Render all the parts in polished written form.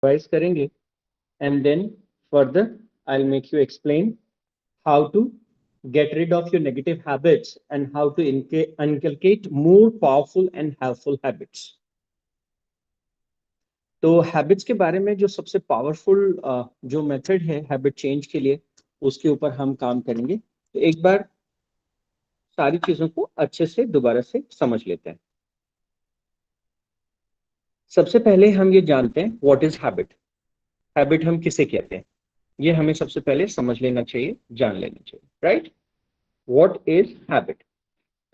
Revise करेंगे and then further I'll make you explain how to get rid of your negative habits and how to inculcate more powerful and helpful habits. तो habits के बारे में जो सबसे powerful जो method है habit change के लिए, उसके ऊपर हम काम करेंगे। तो एक बार सारी चीजों को अच्छे से दोबारा से समझ लेते हैं। सबसे पहले हम ये जानते हैं व्हाट इज हैबिट। हैबिट हम किसे कहते हैं, ये हमें सबसे पहले समझ लेना चाहिए, जान लेना चाहिए, राइट। What is habit.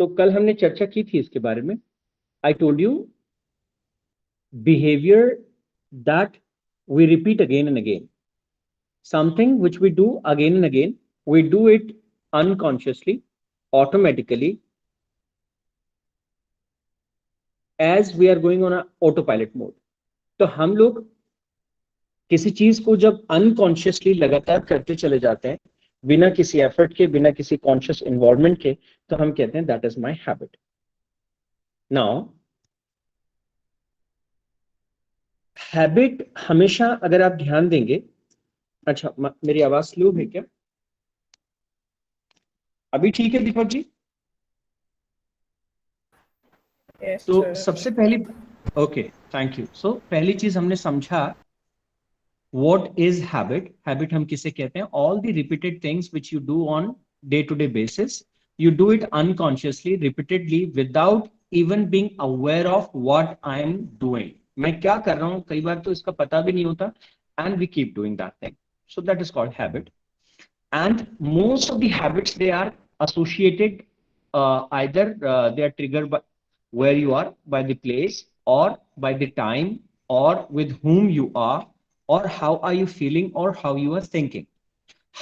तो कल हमने चर्चा की थी इसके बारे में। I told you behavior that we repeat again and again, something which we do again and again, we do it unconsciously, automatically, as we are going on a autopilot mode. तो हम लोग किसी चीज को जब अनकॉन्शियसली लगातार करते चले जाते हैं बिना किसी एफर्ट के, बिना किसी कॉन्शियस इन्वॉल्वमेंट के, तो हम कहते हैं that is my habit. Now habit हमेशा, अगर आप ध्यान देंगे, अच्छा मेरी आवाज स्लो है क्या? अभी ठीक है दीपक जी? Yes, तो sir. सबसे पहली, ओके थैंक यू। सो पहली चीज हमने समझा व्हाट इज हैबिट। हैबिट हम किसे कहते हैं? All the repeated things which you do on day to day basis, you do it unconsciously, repeatedly, without even being aware of what I am doing. मैं क्या कर रहा हूं, कई बार तो इसका पता भी नहीं होता, and we keep doing that thing. So that is called habit. And most of the habits, they are associated, either they are triggered by where you are, by the place, or by the time, or with whom you are, or how are you feeling, or how you are thinking.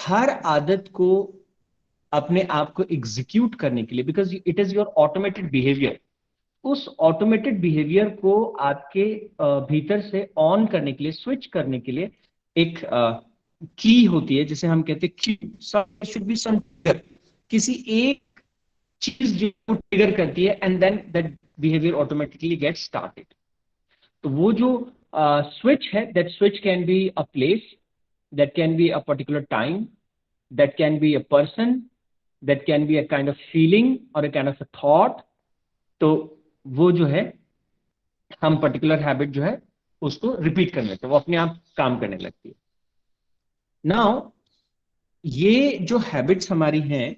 हर आदत को अपने आप को execute करने के लिए, because it is your automated behaviour, उस automated behaviour को आपके भीतर से ऑन करने के लिए, स्विच करने के लिए एक की होती है, जिसे हम कहते हैं cue. Should be some trigger, किसी एक चीज जो ट्रिगर करती है, and then that behaviour automatically get started. तो वो जो स्विच है, that switch can be a place, that can be a particular time, that can be a person, that can be a kind of feeling और a kind of a thought. तो वो जो है, हम पर्टिकुलर हैबिट जो है उसको repeat करने से वो अपने आप काम करने लगती है। नाउ ये जो हैबिट्स हमारी हैं,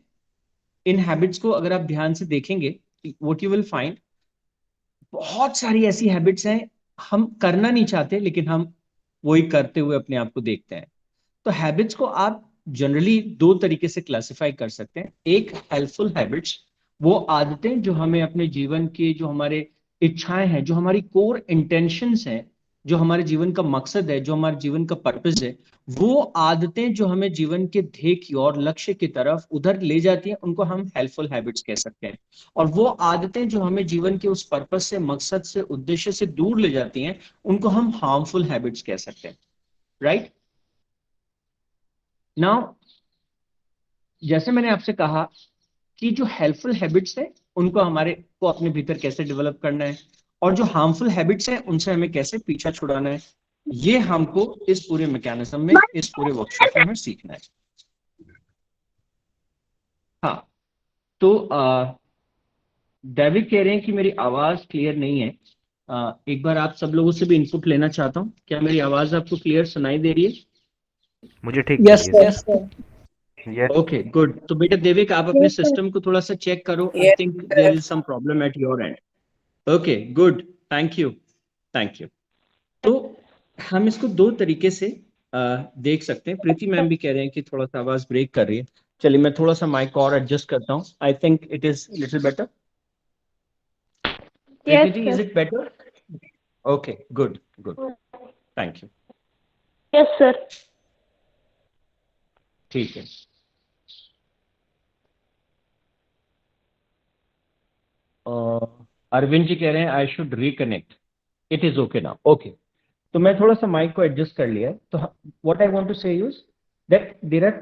इन हैबिट्स को अगर आप ध्यान से देखेंगे, व्हाट यू विल फाइंड, बहुत सारी ऐसी हैबिट्स हैं हम करना नहीं चाहते, लेकिन हम वही करते हुए अपने आप को देखते हैं। तो हैबिट्स को आप जनरली दो तरीके से क्लासिफाई कर सकते हैं। एक, हेल्पफुल हैबिट्स, वो आदतें जो हमें अपने जीवन की, जो हमारे इच्छाएं हैं, जो हमारी कोर इंटेंशंस हैं, जो हमारे जीवन का मकसद है, जो हमारे जीवन का पर्पस है, वो आदतें जो हमें जीवन के ध्येय की और लक्ष्य की तरफ उधर ले जाती हैं, उनको हम हेल्पफुल हैबिट्स कह सकते हैं। और वो आदतें जो हमें जीवन के उस पर्पस से, मकसद से, उद्देश्य से दूर ले जाती हैं, उनको हम हार्मफुल हैबिट्स कह सकते हैं, राइट। नाउ जैसे मैंने आपसे कहा कि जो हेल्पफुल हैबिट्स है उनको हमारे को अपने भीतर कैसे डेवलप करना है, और जो हार्मफुल हैबिट्स है उनसे हमें कैसे पीछा छुड़ाना है, ये हमको इस पूरे मैकेनिज्म में, इस पूरे वर्कशॉप में हमें सीखना है। हाँ, तो दैविक कह रहे हैं कि मेरी आवाज क्लियर नहीं है। एक बार आप सब लोगों से भी इनपुट लेना चाहता हूँ। क्या मेरी आवाज आपको क्लियर सुनाई दे रही है? मुझे ठीक Yes, चाहिए sir. Sir. Yes okay good. तो बेटा देविक, आप अपने सिस्टम को थोड़ा सा चेक करो। I Yes, think there is some problem at your end. Okay good, thank you, thank you. तो हम इसको दो तरीके से देख सकते हैं। प्रीति मैम भी कह रहे हैं कि थोड़ा सा आवाज ब्रेक कर रही है। चलिए मैं थोड़ा सा माइक और एडजस्ट करता हूँ। I think it is little better. Preeti ji, is it better? Okay good good, thank you. Yes, sir. ठीक है। अरविंद जी कह रहे हैं I should reconnect. It is okay now. Okay, तो मैं थोड़ा सा माइक को एडजस्ट कर लिया है। तो what I want to say use that there are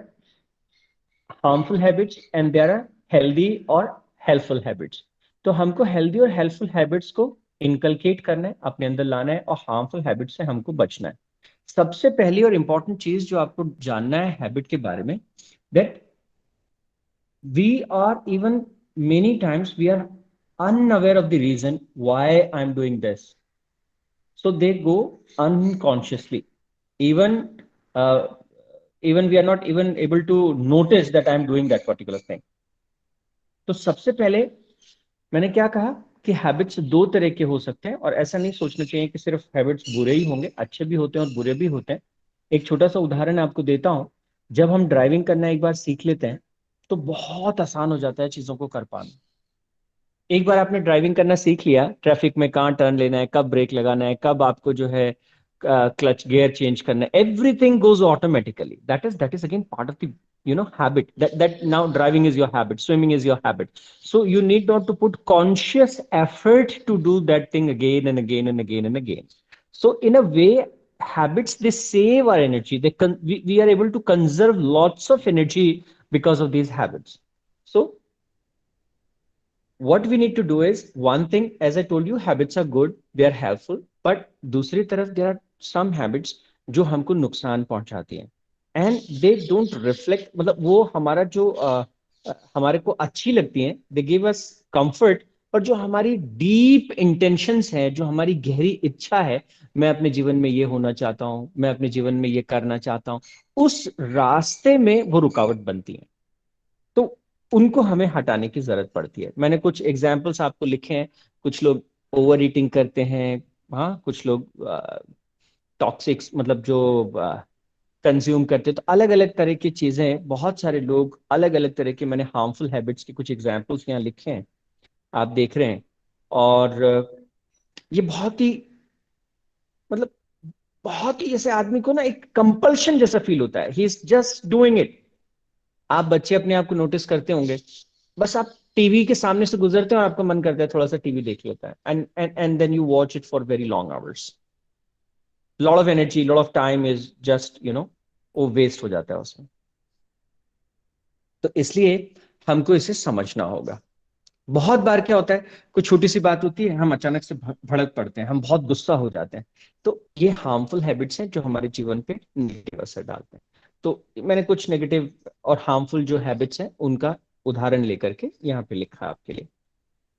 harmful habits and there are healthy और हेल्पफुल हैबिट्स। तो हमको हेल्दी और हेल्पफुल हैबिट्स को इनकलकेट करना है, अपने अंदर लाना है, और हार्मफुल हैबिट्स से हमको बचना है। सबसे पहली और इंपॉर्टेंट चीज जो आपको जानना है हैबिट के बारे में, that we are even many times we are unaware of the reason why I'm doing this. So they go unconsciously. Even uh, even we are not even able to notice that I'm doing that particular thing. तो सबसे पहले मैंने क्या कहा कि habits दो तरह के हो सकते हैं, और ऐसा नहीं सोचना चाहिए कि सिर्फ हैबिट्स बुरे ही होंगे, अच्छे भी होते हैं और बुरे भी होते हैं। एक छोटा सा उदाहरण आपको देता हूं। जब हम ड्राइविंग करना एक बार सीख लेते हैं तो बहुत आसान हो जाता है चीजों को कर पाना। एक बार आपने ड्राइविंग करना सीख लिया, ट्रैफिक में कहाँ टर्न लेना है, कब ब्रेक लगाना है, कब आपको जो है क्लच गियर चेंज करना है, everything goes automatically. That is again part of the habit. That now driving is your habit, swimming is your habit. So you need not to put conscious effort to do that thing again and again and again and again. So in a way, habits, they save our energy. We are able to conserve lots of energy because of these habits. So what we need to do is one thing, as I told you, habits are good, they are helpful, but दूसरी तरफ there are some habits जो हमको नुकसान पहुंचाती हैं, and they don't reflect, मतलब वो हमारा जो हमारे को अच्छी लगती हैं, they give us comfort, पर जो हमारी डीप इंटेंशंस है, जो हमारी गहरी इच्छा है, मैं अपने जीवन में ये होना चाहता हूँ, मैं अपने जीवन में ये करना चाहता हूँ, उस रास्ते में वो रुकावट बनती है। तो उनको हमें हटाने की जरूरत पड़ती है। मैंने कुछ एग्जाम्पल्स आपको लिखे हैं। कुछ लोग ओवर ईटिंग करते हैं, हाँ, कुछ लोग टॉक्सिक्स, मतलब जो कंज्यूम करते हैं। तो अलग अलग तरह की चीजें, बहुत सारे लोग अलग अलग तरह के, मैंने हार्मफुल हैबिट्स की कुछ एग्जाम्पल्स यहाँ लिखे हैं, आप देख रहे हैं। और ये बहुत ही, मतलब बहुत ही, जैसे आदमी को ना एक कंपल्शन जैसा फील होता है, he is just doing it. आप बच्चे अपने आप को नोटिस करते होंगे, बस आप टीवी के सामने से गुजरते हैं और आपका मन करता है थोड़ा सा टीवी देख लेता है, and then you watch it for very long hours. Lot of energy, lot of time is just वो वेस्ट हो जाता है उसमें। तो इसलिए हमको इसे समझना होगा। बहुत बार क्या होता है, कोई छोटी सी बात होती है, हम अचानक से भड़क पड़ते हैं, हम बहुत गुस्सा हो जाते हैं। तो ये हार्मफुल हैबिट्स हैं जो हमारे जीवन पे नेगेटिव असर डालते हैं। तो मैंने कुछ नेगेटिव और हार्मफुल जो हैबिट्स हैं उनका उदाहरण लेकर के यहाँ पे लिखा है आपके लिए।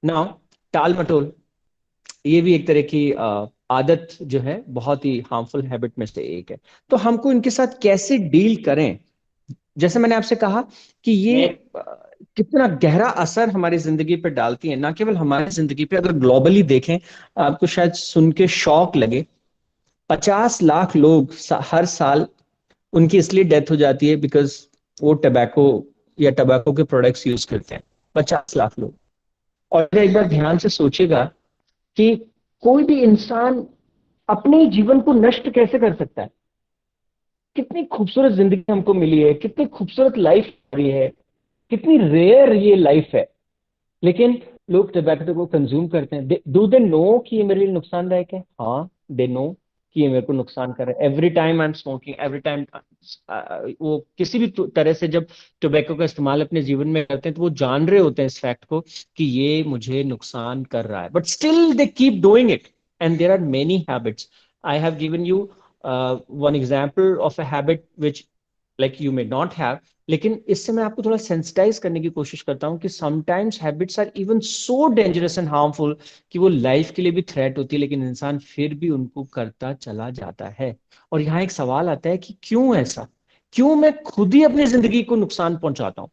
नाउ, टाल मटोल, ये भी एक तरह की आदत जो है, बहुत ही हार्मफुल हैबिट में से एक है। तो हमको इनके साथ कैसे डील करें? जैसे मैंने आपसे कहा कि ये कितना गहरा असर हमारी जिंदगी पे डालती है, ना केवल हमारी जिंदगी पे, अगर ग्लोबली देखें, आपको शायद सुन के शौक लगे, 50 लाख लोग हर साल उनकी इसलिए डेथ हो जाती है बिकॉज वो टबैको या टबैको के प्रोडक्ट्स यूज करते हैं। 50 लाख लोग। और एक बार ध्यान से सोचेगा कि कोई भी इंसान अपने जीवन को नष्ट कैसे कर सकता है। कितनी खूबसूरत जिंदगी हमको मिली है, कितनी खूबसूरत लाइफ मिली है, कितनी रेयर ये लाइफ है, लेकिन लोग टोबैको को कंज्यूम करते हैं। डू दे नो कि ये मेरे लिए नुकसानदायक है? हाँ, दे नो कि ये मेरे को नुकसान कर रहा है। Every time I am smoking, every time वो किसी भी तरह से जब टोबैको का इस्तेमाल अपने जीवन में करते हैं, तो वो जान रहे होते हैं इस फैक्ट को कि ये मुझे नुकसान कर रहा है, but still they keep doing it. And there are many habits. I have given you one example of a habit which like you may not have, लेकिन इससे मैं आपको थोड़ा सेंसिटाइज करने की कोशिश करता हूं कि sometimes habits are even so dangerous and harmful कि वो लाइफ के लिए भी थ्रेट होती है, लेकिन इंसान फिर भी उनको करता चला जाता है। और यहाँ एक सवाल आता है कि क्यों ऐसा? क्यों मैं खुद ही अपनी जिंदगी को नुकसान पहुंचाता हूं?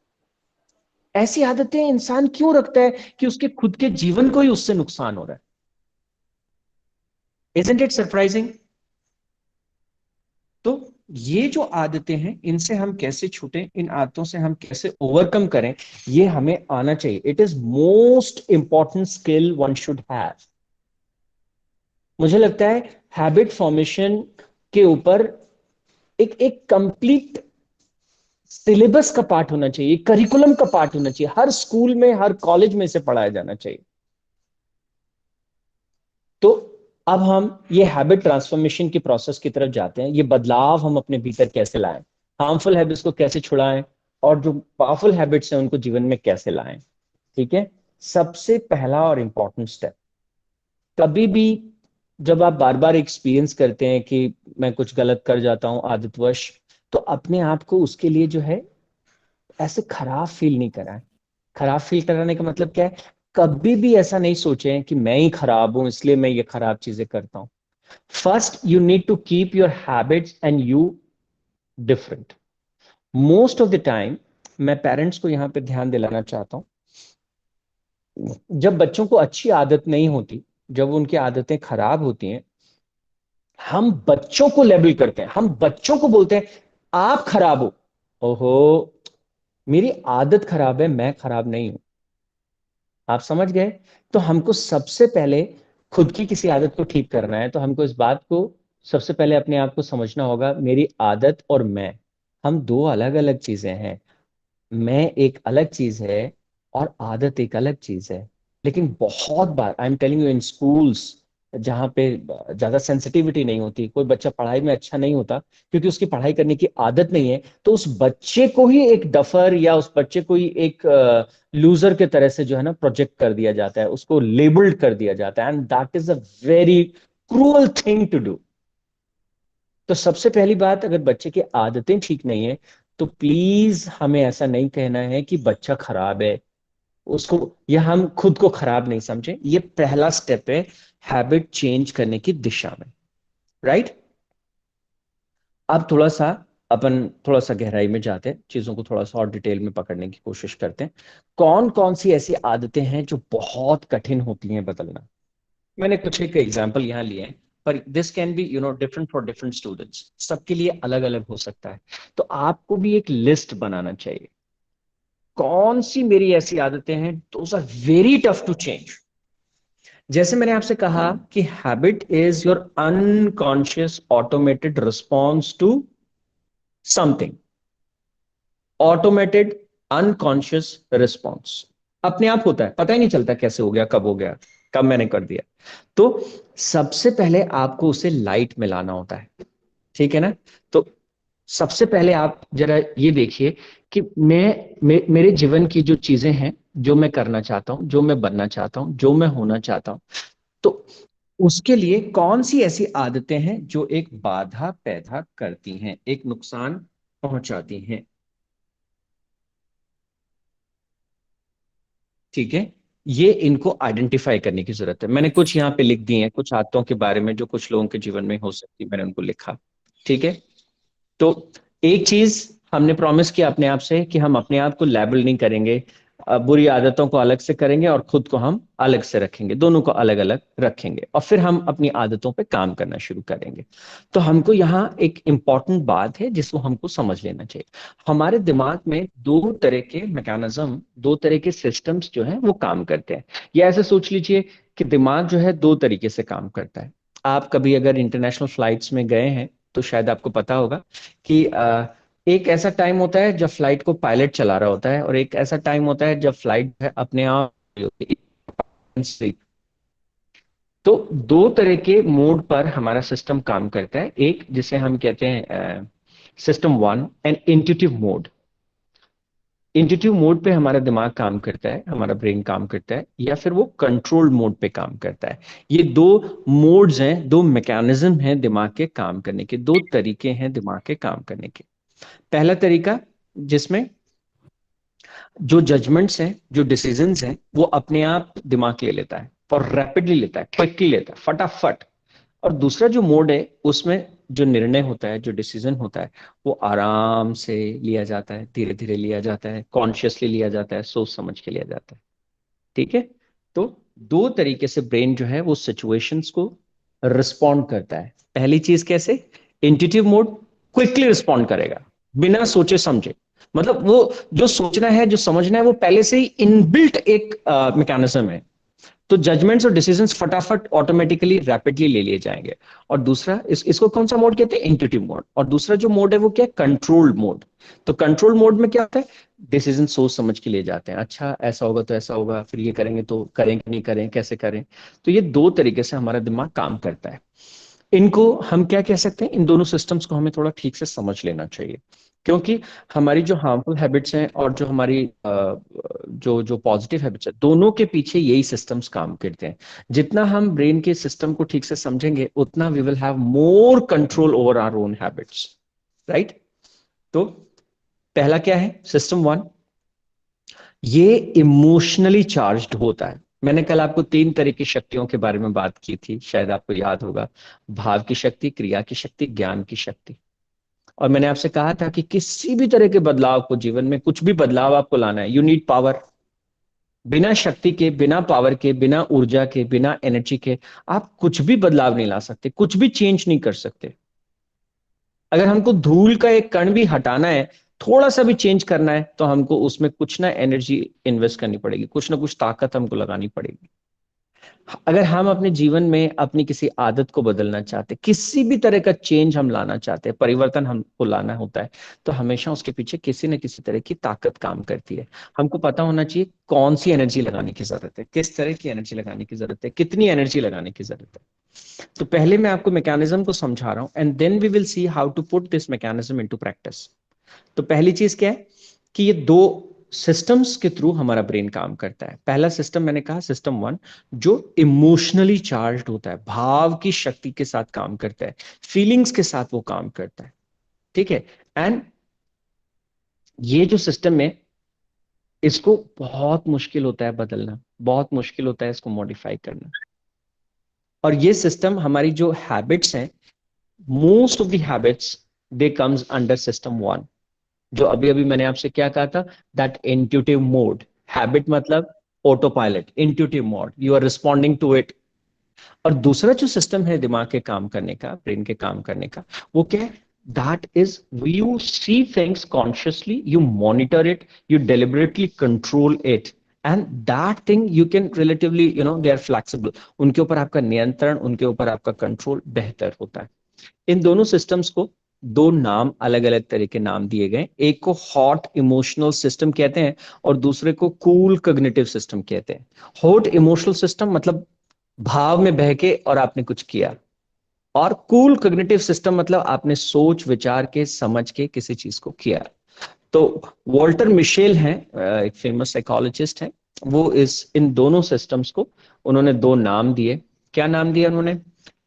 ऐसी आदतें इंसान क्यों रखता है कि उसके खुद के जीवन को ही उससे नुकसान हो रहा है? Isn't it surprising? तो ये जो आदतें हैं, इनसे हम कैसे छूटें, इन आदतों से हम कैसे ओवरकम करें, ये हमें आना चाहिए। It is most important skill one should have. मुझे लगता है हैबिट फॉर्मेशन के ऊपर एक एक कंप्लीट सिलेबस का पार्ट होना चाहिए, करिकुलम का पार्ट होना चाहिए, हर स्कूल में, हर कॉलेज में इसे पढ़ाया जाना चाहिए। तो अब हम ये हैबिट ट्रांसफॉर्मेशन की प्रोसेस की तरफ जाते हैं। ये बदलाव हम अपने भीतर कैसे लाएं, हार्मफुल हैबिट्स को कैसे छुड़ाएं, और जो पावरफुल हैबिट्स हैं उनको जीवन में कैसे लाएं। ठीक है। सबसे पहला और इंपॉर्टेंट स्टेप, कभी भी जब आप बार बार एक्सपीरियंस करते हैं कि मैं कुछ गलत कर जाता हूं आदतवश, तो अपने आप को उसके लिए जो है ऐसे खराब फील नहीं कराएं। खराब फील कराने का मतलब क्या है? कभी भी ऐसा नहीं सोचें कि मैं ही खराब हूं इसलिए मैं ये खराब चीजें करता हूं। First you need to keep your habits and you different. Most of the time मैं पेरेंट्स को यहां पे ध्यान दिलाना चाहता हूं, जब बच्चों को अच्छी आदत नहीं होती, जब उनकी आदतें खराब होती हैं, हम बच्चों को लेबल करते हैं, हम बच्चों को बोलते हैं आप खराब हो। ओहो, मेरी आदत खराब है, मैं खराब नहीं हूं। आप समझ गए? तो हमको सबसे पहले खुद की किसी आदत को ठीक करना है तो हमको इस बात को सबसे पहले अपने आप को समझना होगा, मेरी आदत और मैं, हम दो अलग अलग चीजें हैं। मैं एक अलग चीज है और आदत एक अलग चीज है। लेकिन बहुत बार I am telling you, in schools जहाँ पे ज्यादा सेंसिटिविटी नहीं होती, कोई बच्चा पढ़ाई में अच्छा नहीं होता क्योंकि उसकी पढ़ाई करने की आदत नहीं है, तो उस बच्चे को ही एक डफर या उस बच्चे को ही एक लूजर के तरह से जो है ना प्रोजेक्ट कर दिया जाता है, उसको लेबल्ड कर दिया जाता है, and that is a very cruel thing to do. तो सबसे पहली बात, अगर बच्चे की आदतें ठीक नहीं है तो प्लीज हमें ऐसा नहीं कहना है कि बच्चा खराब है, उसको, या हम खुद को खराब नहीं समझे। ये पहला स्टेप है हैबिट चेंज करने की दिशा में। राइट? अब थोड़ा सा अपन थोड़ा सा गहराई में जाते हैं, चीजों को थोड़ा सा और डिटेल में पकड़ने की कोशिश करते हैं। कौन कौन सी ऐसी आदतें हैं जो बहुत कठिन होती हैं बदलना? मैंने कुछ एक एग्जांपल यहाँ लिए हैं, पर this can be different for different students, सबके लिए अलग अलग हो सकता है। तो आपको भी एक लिस्ट बनाना चाहिए, कौन सी मेरी ऐसी आदतें हैं those are very tough to change. जैसे मैंने आपसे कहा कि habit is your unconscious automated response to something. Automated unconscious response अपने आप होता है, पता ही नहीं चलता कैसे हो गया, कब हो गया, कब मैंने कर दिया। तो सबसे पहले आपको उसे लाइट में लाना होता है, ठीक है ना? तो सबसे पहले आप जरा ये देखिए कि मेरे जीवन की जो चीजें हैं, जो मैं करना चाहता हूं, जो मैं बनना चाहता हूं, जो मैं होना चाहता हूं, तो उसके लिए कौन सी ऐसी आदतें हैं जो एक बाधा पैदा करती हैं, एक नुकसान पहुंचाती हैं। ठीक है, ये इनको आइडेंटिफाई करने की जरूरत है। मैंने कुछ यहाँ पे लिख दिए हैं कुछ आदतों के बारे में जो कुछ लोगों के जीवन में हो सकती है, मैंने उनको लिखा। ठीक है, तो एक चीज हमने प्रॉमिस किया अपने आप से कि हम अपने आप को लेबल नहीं करेंगे, बुरी आदतों को अलग से करेंगे और खुद को हम अलग से रखेंगे, दोनों को अलग अलग रखेंगे और फिर हम अपनी आदतों पे काम करना शुरू करेंगे। तो हमको यहाँ एक इंपॉर्टेंट बात है जिसको हमको समझ लेना चाहिए। हमारे दिमाग में दो तरह के मैकेनिज्म, दो तरह के सिस्टम्स जो हैं वो काम करते हैं। या ऐसे सोच लीजिए कि दिमाग जो है दो तरीके से काम करता है। आप कभी अगर इंटरनेशनल फ्लाइट्स में गए हैं तो शायद आपको पता होगा कि एक ऐसा टाइम होता है जब फ्लाइट को पायलट चला रहा होता है और एक ऐसा टाइम होता है जब फ्लाइट है अपने आप से। तो दो तरह के मोड पर हमारा सिस्टम काम करता है, एक जिसे हम कहते हैं system one and intuitive mode. Intuitive mode पे हमारा दिमाग काम करता है, हमारा ब्रेन काम करता है, या फिर वो कंट्रोल्ड मोड पे काम करता है। ये दो मोड्स हैं, दो मैकेनिज्म हैं दिमाग के काम करने के, दो तरीके हैं दिमाग के काम करने के। पहला तरीका जिसमें जो जजमेंट्स हैं, जो डिसीजंस हैं, वो अपने आप दिमाग ले लेता है और रैपिडली लेता है, क्विकली लेता है, फटाफट। और दूसरा जो मोड है उसमें जो निर्णय होता है, जो डिसीजन होता है, वो आराम से लिया जाता है, धीरे धीरे लिया जाता है, कॉन्शियसली लिया जाता है, सोच समझ के लिया जाता है। ठीक है, तो दो तरीके से ब्रेन जो है वो सिचुएशंस को रिस्पॉन्ड करता है। पहली चीज कैसे? इंट्यूटिव मोड क्विकली रिस्पॉन्ड करेगा बिना सोचे समझे, मतलब वो जो सोचना है, जो समझना है, वो पहले से ही इनबिल्ट एक मैकेनिज्म है। तो जजमेंट्स और डिसीजंस फटाफट ऑटोमेटिकली रैपिडली ले लिए जाएंगे। और दूसरा इसको कौन सा मोड कहते हैं? Intuitive mode. और दूसरा जो मोड है वो क्या है? Controlled mode. तो कंट्रोल मोड में क्या होता है? डिसीजन सोच समझ के लिए जाते हैं, अच्छा ऐसा होगा तो ऐसा होगा, फिर ये करेंगे तो करें कि नहीं करें, कैसे करें। तो ये दो तरीके से हमारा दिमाग काम करता है। इनको हम क्या कह सकते हैं, इन दोनों सिस्टम्स को हमें थोड़ा ठीक से समझ लेना चाहिए, क्योंकि हमारी जो हार्मफुल हैबिट्स हैं और जो हमारी जो जो पॉजिटिव हैबिट्स है, दोनों के पीछे यही सिस्टम्स काम करते हैं। जितना हम ब्रेन के सिस्टम को ठीक से समझेंगे उतना we will have more control over our own habits, right. तो पहला क्या है, सिस्टम वन, ये इमोशनली चार्ज्ड होता है। मैंने कल आपको 3 तरह की शक्तियों के बारे में बात की थी, शायद आपको याद होगा। भाव की शक्ति, क्रिया की शक्ति, ज्ञान की शक्ति। और मैंने आपसे कहा था कि किसी भी तरह के बदलाव को, जीवन में कुछ भी बदलाव आपको लाना है, यू नीड पावर। बिना शक्ति के, बिना पावर के, बिना ऊर्जा के, बिना एनर्जी के आप कुछ भी बदलाव नहीं ला सकते, कुछ भी चेंज नहीं कर सकते। अगर हमको धूल का एक कण भी हटाना है, थोड़ा सा भी चेंज करना है, तो हमको उसमें कुछ ना एनर्जी इन्वेस्ट करनी पड़ेगी, कुछ ना कुछ ताकत हमको लगानी पड़ेगी। अगर हम अपने जीवन में अपनी किसी आदत को बदलना चाहते, किसी भी तरह का चेंज हम लाना चाहते हैं, परिवर्तन हमको लाना होता है, तो हमेशा उसके पीछे किसी न किसी तरह की ताकत काम करती है। हमको पता होना चाहिए कौन सी एनर्जी लगाने की जरूरत है, किस तरह की एनर्जी लगाने की जरूरत है, कितनी एनर्जी लगाने की जरूरत है। तो पहले मैं आपको मैकेनिज्म को समझा रहा हूं, and then we will see how to put this mechanism into practice. तो पहली चीज क्या है कि ये 2 सिस्टम्स के थ्रू हमारा ब्रेन काम करता है। पहला सिस्टम मैंने कहा, सिस्टम वन, जो इमोशनली चार्ज्ड होता है, भाव की शक्ति के साथ काम करता है, फीलिंग्स के साथ वो काम करता है, ठीक है। एंड ये जो सिस्टम है, इसको बहुत मुश्किल होता है बदलना, बहुत मुश्किल होता है इसको मॉडिफाई करना। और ये सिस्टम, हमारी जो हैबिट्स हैं, most of the habits they comes under system one. जो अभी अभी मैंने आपसे क्या कहा था, दैट इंट्यूटिव मोड। हैबिट मतलब autopilot, intuitive mode, you are responding to it. और दूसरा जो सिस्टम है दिमाग के काम करने का, ब्रेन के काम करने का, वो क्या है, that is you see things consciously, you monitor it, you deliberately control it, and that thing you can relatively, they are flexible. उनके ऊपर आपका नियंत्रण, उनके ऊपर आपका कंट्रोल बेहतर होता है। इन दोनों सिस्टम्स को 2 नाम, अलग अलग तरह के नाम दिए गए। एक को हॉट इमोशनल सिस्टम कहते हैं और दूसरे को कूल कॉग्निटिव सिस्टम कहते हैं। हॉट इमोशनल सिस्टम मतलब भाव में बह के और आपने कुछ किया, और कूल कॉग्निटिव सिस्टम मतलब आपने सोच विचार के, समझ के किसी चीज को किया। तो वॉल्टर मिशेल हैं, एक फेमस साइकोलॉजिस्ट हैं, वो इन दोनों सिस्टम्स को उन्होंने 2 नाम दिए। क्या नाम दिया उन्होंने?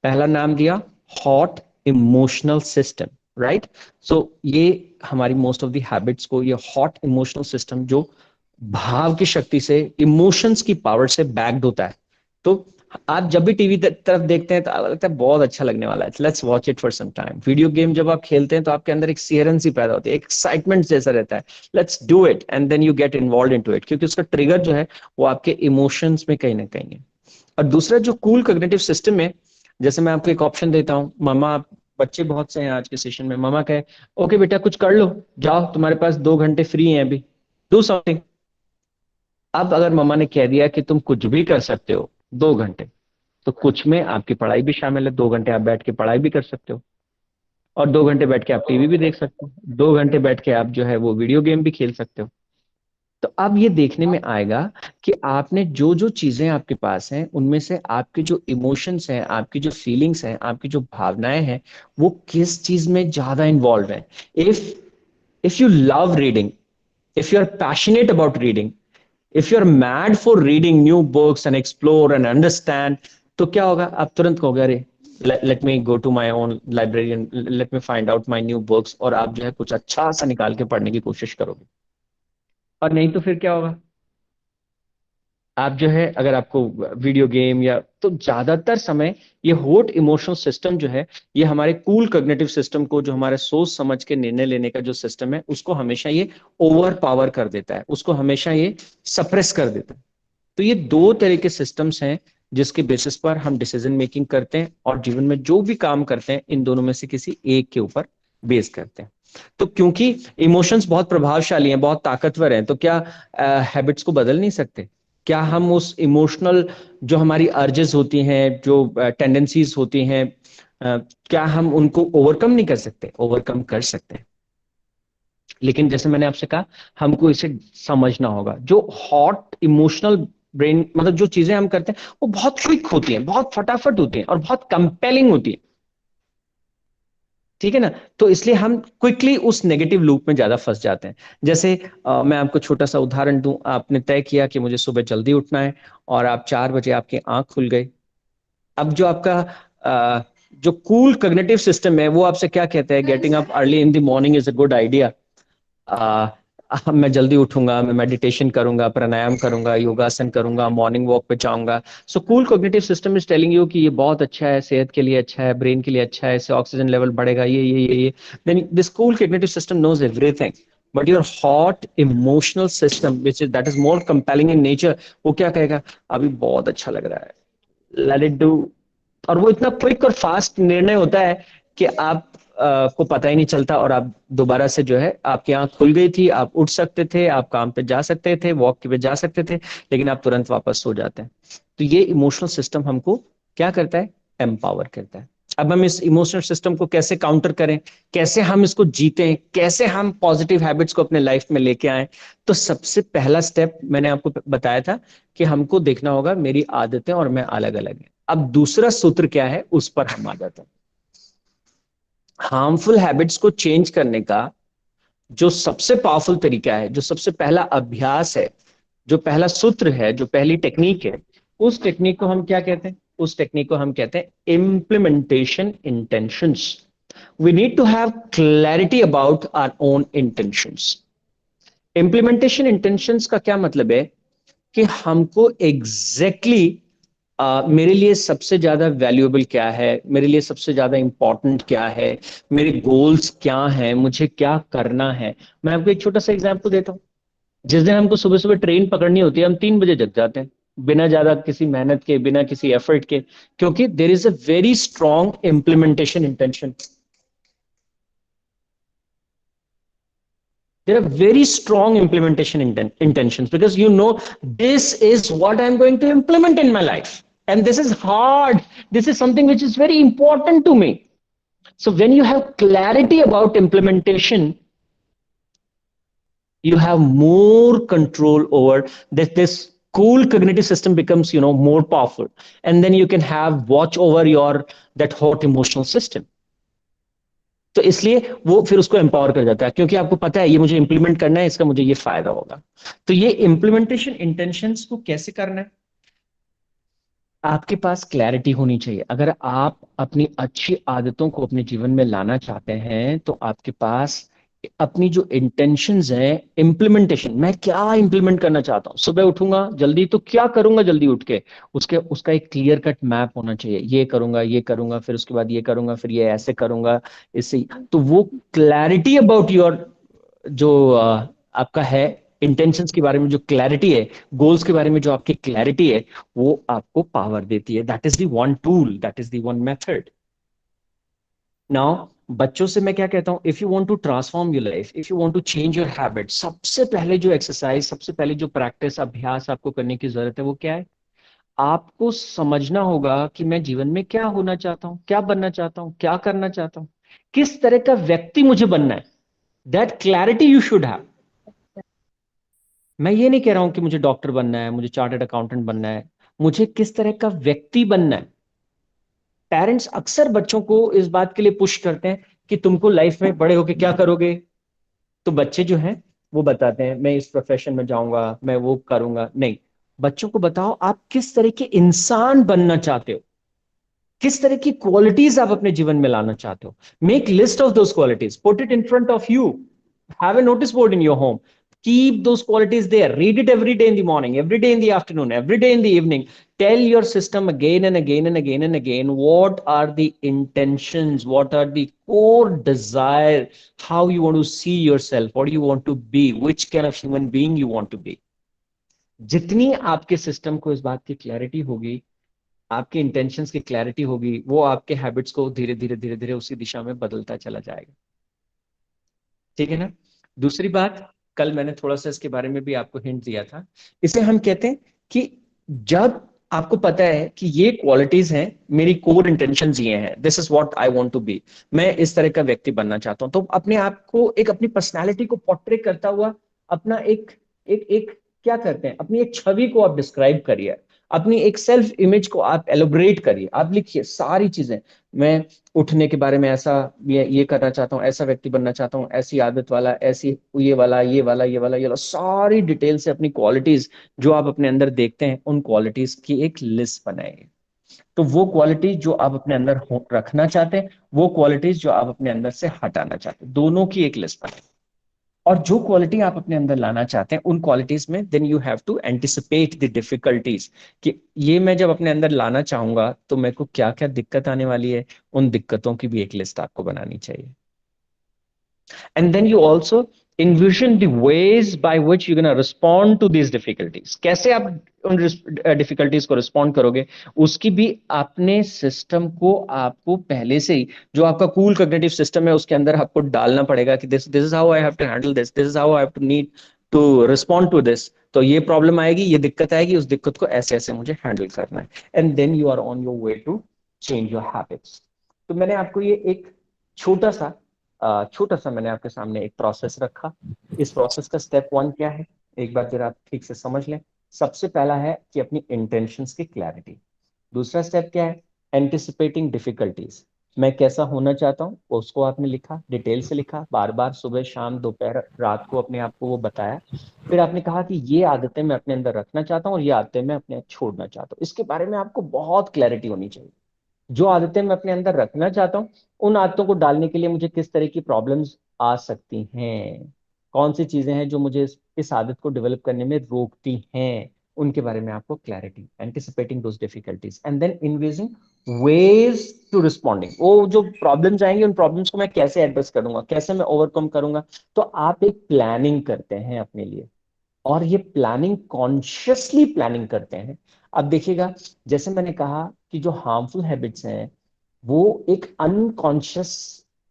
पहला नाम दिया हॉट इमोशनल सिस्टम, राइट। सो ये हमारी मोस्ट ऑफ द हैबिट्स को, ये हॉट इमोशनल सिस्टम जो भाव की शक्ति से, इमोशंस की पावर से बैक्ड होता है। तो आप जब भी टीवी तरफ देखते हैं तो आपको लगता है बहुत अच्छा लगने वाला है, let's watch it for some time. Video game जब आप खेलते हैं तो आपके अंदर एक सियरन सी पैदा होती है, एक एक्साइटमेंट जैसा रहता है, let's do it, and then you get involve into it, क्योंकि उसका ट्रिगर जो है वो आपके इमोशंस में कहीं ना कहीं है। और दूसरा जो कूल कॉग्निटिव सिस्टम है, जैसे मैं आपको एक ऑप्शन देता हूँ, मामा, बच्चे बहुत से हैं आज के सेशन में, मामा कहे ओके बेटा कुछ कर लो, जाओ तुम्हारे पास 2 घंटे फ्री हैं अभी, डू समथिंग। अब अगर मम्मा ने कह दिया कि तुम कुछ भी कर सकते हो 2 घंटे, तो कुछ में आपकी पढ़ाई भी शामिल है। 2 घंटे आप बैठ के पढ़ाई भी कर सकते हो, और 2 घंटे बैठ के आप टीवी भी देख सकते हो, 2 घंटे बैठ के आप जो है वो वीडियो गेम भी खेल सकते हो। तो अब ये देखने में आएगा कि आपने जो जो चीजें आपके पास हैं, उनमें से आपके जो इमोशंस हैं, आपकी जो फीलिंग्स हैं, आपकी जो भावनाएं हैं, वो किस चीज में ज्यादा इन्वॉल्व है। If you love reading, if you're passionate about reading, if you're mad for reading new books and explore and understand, तो क्या होगा, आप तुरंत कहोगे अरे let me go to my own library and let me find out my new books, और आप जो है कुछ अच्छा सा निकाल के पढ़ने की कोशिश करोगे। और नहीं तो फिर क्या होगा, आप जो है अगर आपको वीडियो गेम या, तो ज्यादातर समय ये होट इमोशनल सिस्टम जो है, ये हमारे कूल कॉग्निटिव सिस्टम को, जो हमारे सोच समझ के निर्णय लेने का जो सिस्टम है, उसको हमेशा ये ओवर पावर कर देता है, उसको हमेशा ये सप्रेस कर देता है। तो ये 2 तरह के सिस्टम्स हैं जिसके बेसिस पर हम डिसीजन मेकिंग करते हैं, और जीवन में जो भी काम करते हैं इन दोनों में से किसी एक के ऊपर बेस करते हैं। तो क्योंकि इमोशंस बहुत प्रभावशाली हैं, बहुत ताकतवर हैं, तो क्या हैबिट्स को बदल नहीं सकते? क्या हम उस इमोशनल, जो हमारी अर्जेस होती हैं, जो टेंडेंसीज होती हैं, क्या हम उनको ओवरकम नहीं कर सकते? ओवरकम कर सकते हैं, लेकिन जैसे मैंने आपसे कहा, हमको इसे समझना होगा। जो हॉट इमोशनल ब्रेन, मतलब जो चीजें हम करते हैं वो बहुत क्विक होती हैं, बहुत फटाफट होती हैं और बहुत कंपेलिंग होती है। ठीक है ना। तो इसलिए हम क्विकली उस नेगेटिव लूप में ज्यादा फंस जाते हैं। जैसे मैं आपको छोटा सा उदाहरण दूं, आपने तय किया कि मुझे सुबह जल्दी उठना है और आप 4 बजे आपकी आंख खुल गई। अब जो आपका अ, जो कूल कॉग्निटिव सिस्टम है वो आपसे क्या कहता है, getting up early in the morning is a good idea. मैं जल्दी उठूंगा, मैं मेडिटेशन करूंगा, प्राणायाम करूंगा, योगासन करूंगा, मॉर्निंग वॉक पे जाऊंगा। So cool cognitive system is telling you कि ये बहुत अच्छा है, सेहत के लिए अच्छा है, ब्रेन के लिए अच्छा है, इससे ऑक्सीजन लेवल बढ़ेगा, ये then this cool cognitive system knows everything. But your hot emotional system which is that is more compelling in nature, वो क्या कहेगा, अभी बहुत अच्छा लग रहा है, लेट इट डू। और वो इतना क्विक और फास्ट निर्णय होता है कि आप को पता ही नहीं चलता, और आप दोबारा से जो है आपकी आंख खुल गई थी, आप उठ सकते थे, आप काम पे जा सकते थे, वॉक पे जा सकते थे, लेकिन आप तुरंत वापस सो जाते हैं। तो ये इमोशनल सिस्टम हमको क्या करता है, एम्पावर करता है। अब हम इस इमोशनल सिस्टम को कैसे काउंटर करें, कैसे हम इसको जीतें, कैसे हम पॉजिटिव हैबिट्स को अपने लाइफ में लेके आए। तो सबसे पहला स्टेप मैंने आपको बताया था कि हमको देखना होगा मेरी आदतें और मैं अलग अलग है। अब दूसरा सूत्र क्या है, उस पर हम आ जाते हैं। हार्मफुल हैबिट्स को चेंज करने का जो सबसे पावरफुल तरीका है, जो सबसे पहला अभ्यास है, जो पहला सूत्र है, जो पहली टेक्निक है, उस टेक्निक को हम क्या कहते हैं, उस टेक्निक को हम कहते हैं implementation intentions. We need to have clarity about our own intentions. Implementation intentions का क्या मतलब है कि हमको एग्जैक्टली मेरे लिए सबसे ज्यादा वैल्यूएबल क्या है, मेरे लिए सबसे ज्यादा इंपॉर्टेंट क्या है, मेरे गोल्स क्या हैं, मुझे क्या करना है। मैं आपको एक छोटा सा एग्जांपल देता हूँ। जिस दिन हमको सुबह सुबह ट्रेन पकड़नी होती है, हम 3 बजे जग जाते हैं, बिना ज्यादा किसी मेहनत के, बिना किसी एफर्ट के, क्योंकि there is a very strong implementation intention. There are very strong implementation intentions, because you know this is what I'm going to implement in my life, and this is hard, this is something which is very important to me. So when you have clarity about implementation, you have more control over this cool cognitive system becomes, more powerful, and then you can have watch over your that hot emotional system. तो इसलिए वो फिर उसको empower कर जाता है, क्योंकि आपको पता है ये मुझे इंप्लीमेंट करना है, इसका मुझे ये फायदा होगा। तो ये इंप्लीमेंटेशन इंटेंशंस को कैसे करना है, आपके पास क्लैरिटी होनी चाहिए। अगर आप अपनी अच्छी आदतों को अपने जीवन में लाना चाहते हैं, तो आपके पास अपनी जो इंटेंशंस हैं, इम्प्लीमेंटेशन, मैं क्या इंप्लीमेंट करना चाहता हूँ, सुबह उठूंगा जल्दी तो क्या करूंगा जल्दी उठ के, उसके उसका एक क्लियर कट मैप होना चाहिए। ये करूंगा, ये करूंगा, फिर उसके बाद ये करूंगा, फिर ये ऐसे करूंगा, इससे। तो वो क्लैरिटी अबाउट योर जो आपका है इंटेंशंस के बारे में जो क्लैरिटी है, गोल्स के बारे में जो आपकी क्लैरिटी है, वो आपको पावर देती है। That is the one tool, that is the one method. Now बच्चों से मैं क्या कहता हूं, if you want to transform your life, if you want to change your habit, सबसे पहले जो एक्सरसाइज, सबसे पहले जो प्रैक्टिस, अभ्यास आपको करने की जरूरत है, वो क्या है, आपको समझना होगा कि मैं जीवन में क्या होना चाहता हूं, क्या बनना चाहता हूं, क्या करना चाहता हूं, किस तरह का व्यक्ति मुझे बनना है। That clarity you should have. मैं ये नहीं कह रहा हूं कि मुझे डॉक्टर बनना है, मुझे चार्टर्ड अकाउंटेंट बनना है, मुझे किस तरह का व्यक्ति बनना है। पेरेंट्स अक्सर बच्चों को इस बात के लिए पुश करते हैं कि तुमको लाइफ में बड़े होके क्या करोगे। तो बच्चे जो हैं वो बताते हैं मैं इस प्रोफेशन में जाऊंगा, मैं वो करूंगा। नहीं, बच्चों को बताओ आप किस तरह के इंसान बनना चाहते हो, किस तरह की क्वालिटीज आप अपने जीवन में लाना चाहते हो। Make list of those qualities, put it in front of you, have a notice board in your home, keep those qualities there, read it every day in the morning, every day in the afternoon, every day in the evening. Tell your system again and again and again and again what are the intentions, what are the core desire, how you want to see yourself, what do you want to be, which kind of human being you want to be. जितनी आपके system को इस बात की clarity होगी, आपके intentions की clarity होगी, वो आपके हैबिट्स को धीरे धीरे धीरे धीरे उसी दिशा में बदलता चला जाएगा। ठीक है ना। दूसरी बात, कल मैंने थोड़ा सा इसके बारे में भी आपको हिंट दिया था। इसे हम कहते हैं कि जब आपको पता है कि ये क्वालिटीज हैं, मेरी कोर इंटेंशंस ये हैं, this is what I want to be, मैं इस तरह का व्यक्ति बनना चाहता हूं, तो अपने आप को एक, अपनी पर्सनालिटी को पोर्ट्रे करता हुआ अपना एक एक एक क्या करते हैं, अपनी एक छवि को आप डिस्क्राइब करिए। अपनी एक सेल्फ इमेज को आप एलोबरेट करिए, आप लिखिए सारी चीजें। मैं उठने के बारे में ऐसा ये करना चाहता हूँ, ऐसा व्यक्ति बनना चाहता हूँ, ऐसी आदत वाला, ऐसी ये वाला ये वाला ये वाला ये वाला, सारी डिटेल से अपनी क्वालिटीज जो आप अपने अंदर देखते हैं उन क्वालिटीज की एक लिस्ट बनाइए। तो वो क्वालिटीज जो आप अपने अंदर रखना चाहते हैं, वो क्वालिटीज जो आप अपने अंदर से हटाना चाहते हैं, दोनों की एक लिस्ट बनाइए। और जो क्वालिटी आप अपने अंदर लाना चाहते हैं उन क्वालिटीज में then you have to anticipate the difficulties, कि ये मैं जब अपने अंदर लाना चाहूंगा तो मेरे को क्या क्या दिक्कत आने वाली है, उन दिक्कतों की भी एक लिस्ट आपको बनानी चाहिए। And then you also envision the ways by which you're going to respond to these difficulties. कैसे आप उन डिफिकल्टीज को रिस्पॉन्ड करोगे, उसकी भी अपने सिस्टम को आपको पहले से ही, जो आपका कूल कॉग्निटिव सिस्टम है उसके अंदर आपको डालना पड़ेगा कि this this is how I have to handle this is how I have to need to respond to this. तो ये प्रॉब्लम आएगी, ये दिक्कत आएगी, उस दिक्कत को ऐसे ऐसे मुझे हैंडल करना है। And then you are on your way to change your habits. तो मैंने आपको ये एक छोटा सा मैंने आपके सामने एक प्रोसेस रखा। इस प्रोसेस का स्टेप 1 क्या है, एक बार जरा आप ठीक से समझ लें। सबसे पहला है कि अपनी इंटेंशंस की क्लैरिटी। दूसरा स्टेप क्या है, एंटिसिपेटिंग डिफिकल्टीज। मैं कैसा होना चाहता हूँ उसको आपने लिखा, डिटेल से लिखा, बार बार सुबह शाम दोपहर रात को अपने आप को वो बताया। फिर आपने कहा कि ये आदतें मैं अपने अंदर रखना चाहता हूँ और ये आदतें मैं अपने छोड़ना चाहता हूँ। इसके बारे में आपको बहुत क्लैरिटी होनी चाहिए। जो आदतें मैं अपने अंदर रखना चाहता हूँ, उन आदतों को डालने के लिए मुझे किस तरह की प्रॉब्लम्स आ सकती हैं, कौन सी चीजें हैं जो मुझे इस आदत को डेवलप करने में रोकती हैं, उनके बारे में आपको clarity, anticipating those difficulties and then envisioning ways to responding. वो जो प्रॉब्लम्स आएंगे उन प्रॉब्लम्स को मैं कैसे एड्रेस करूंगा, कैसे मैं ओवरकम करूंगा। तो आप एक प्लानिंग करते हैं अपने लिए, और ये प्लानिंग कॉन्शियसली प्लानिंग करते हैं। अब देखिएगा, जैसे मैंने कहा कि जो हार्मफुल हैबिट्स हैं वो एक अनकॉन्शियस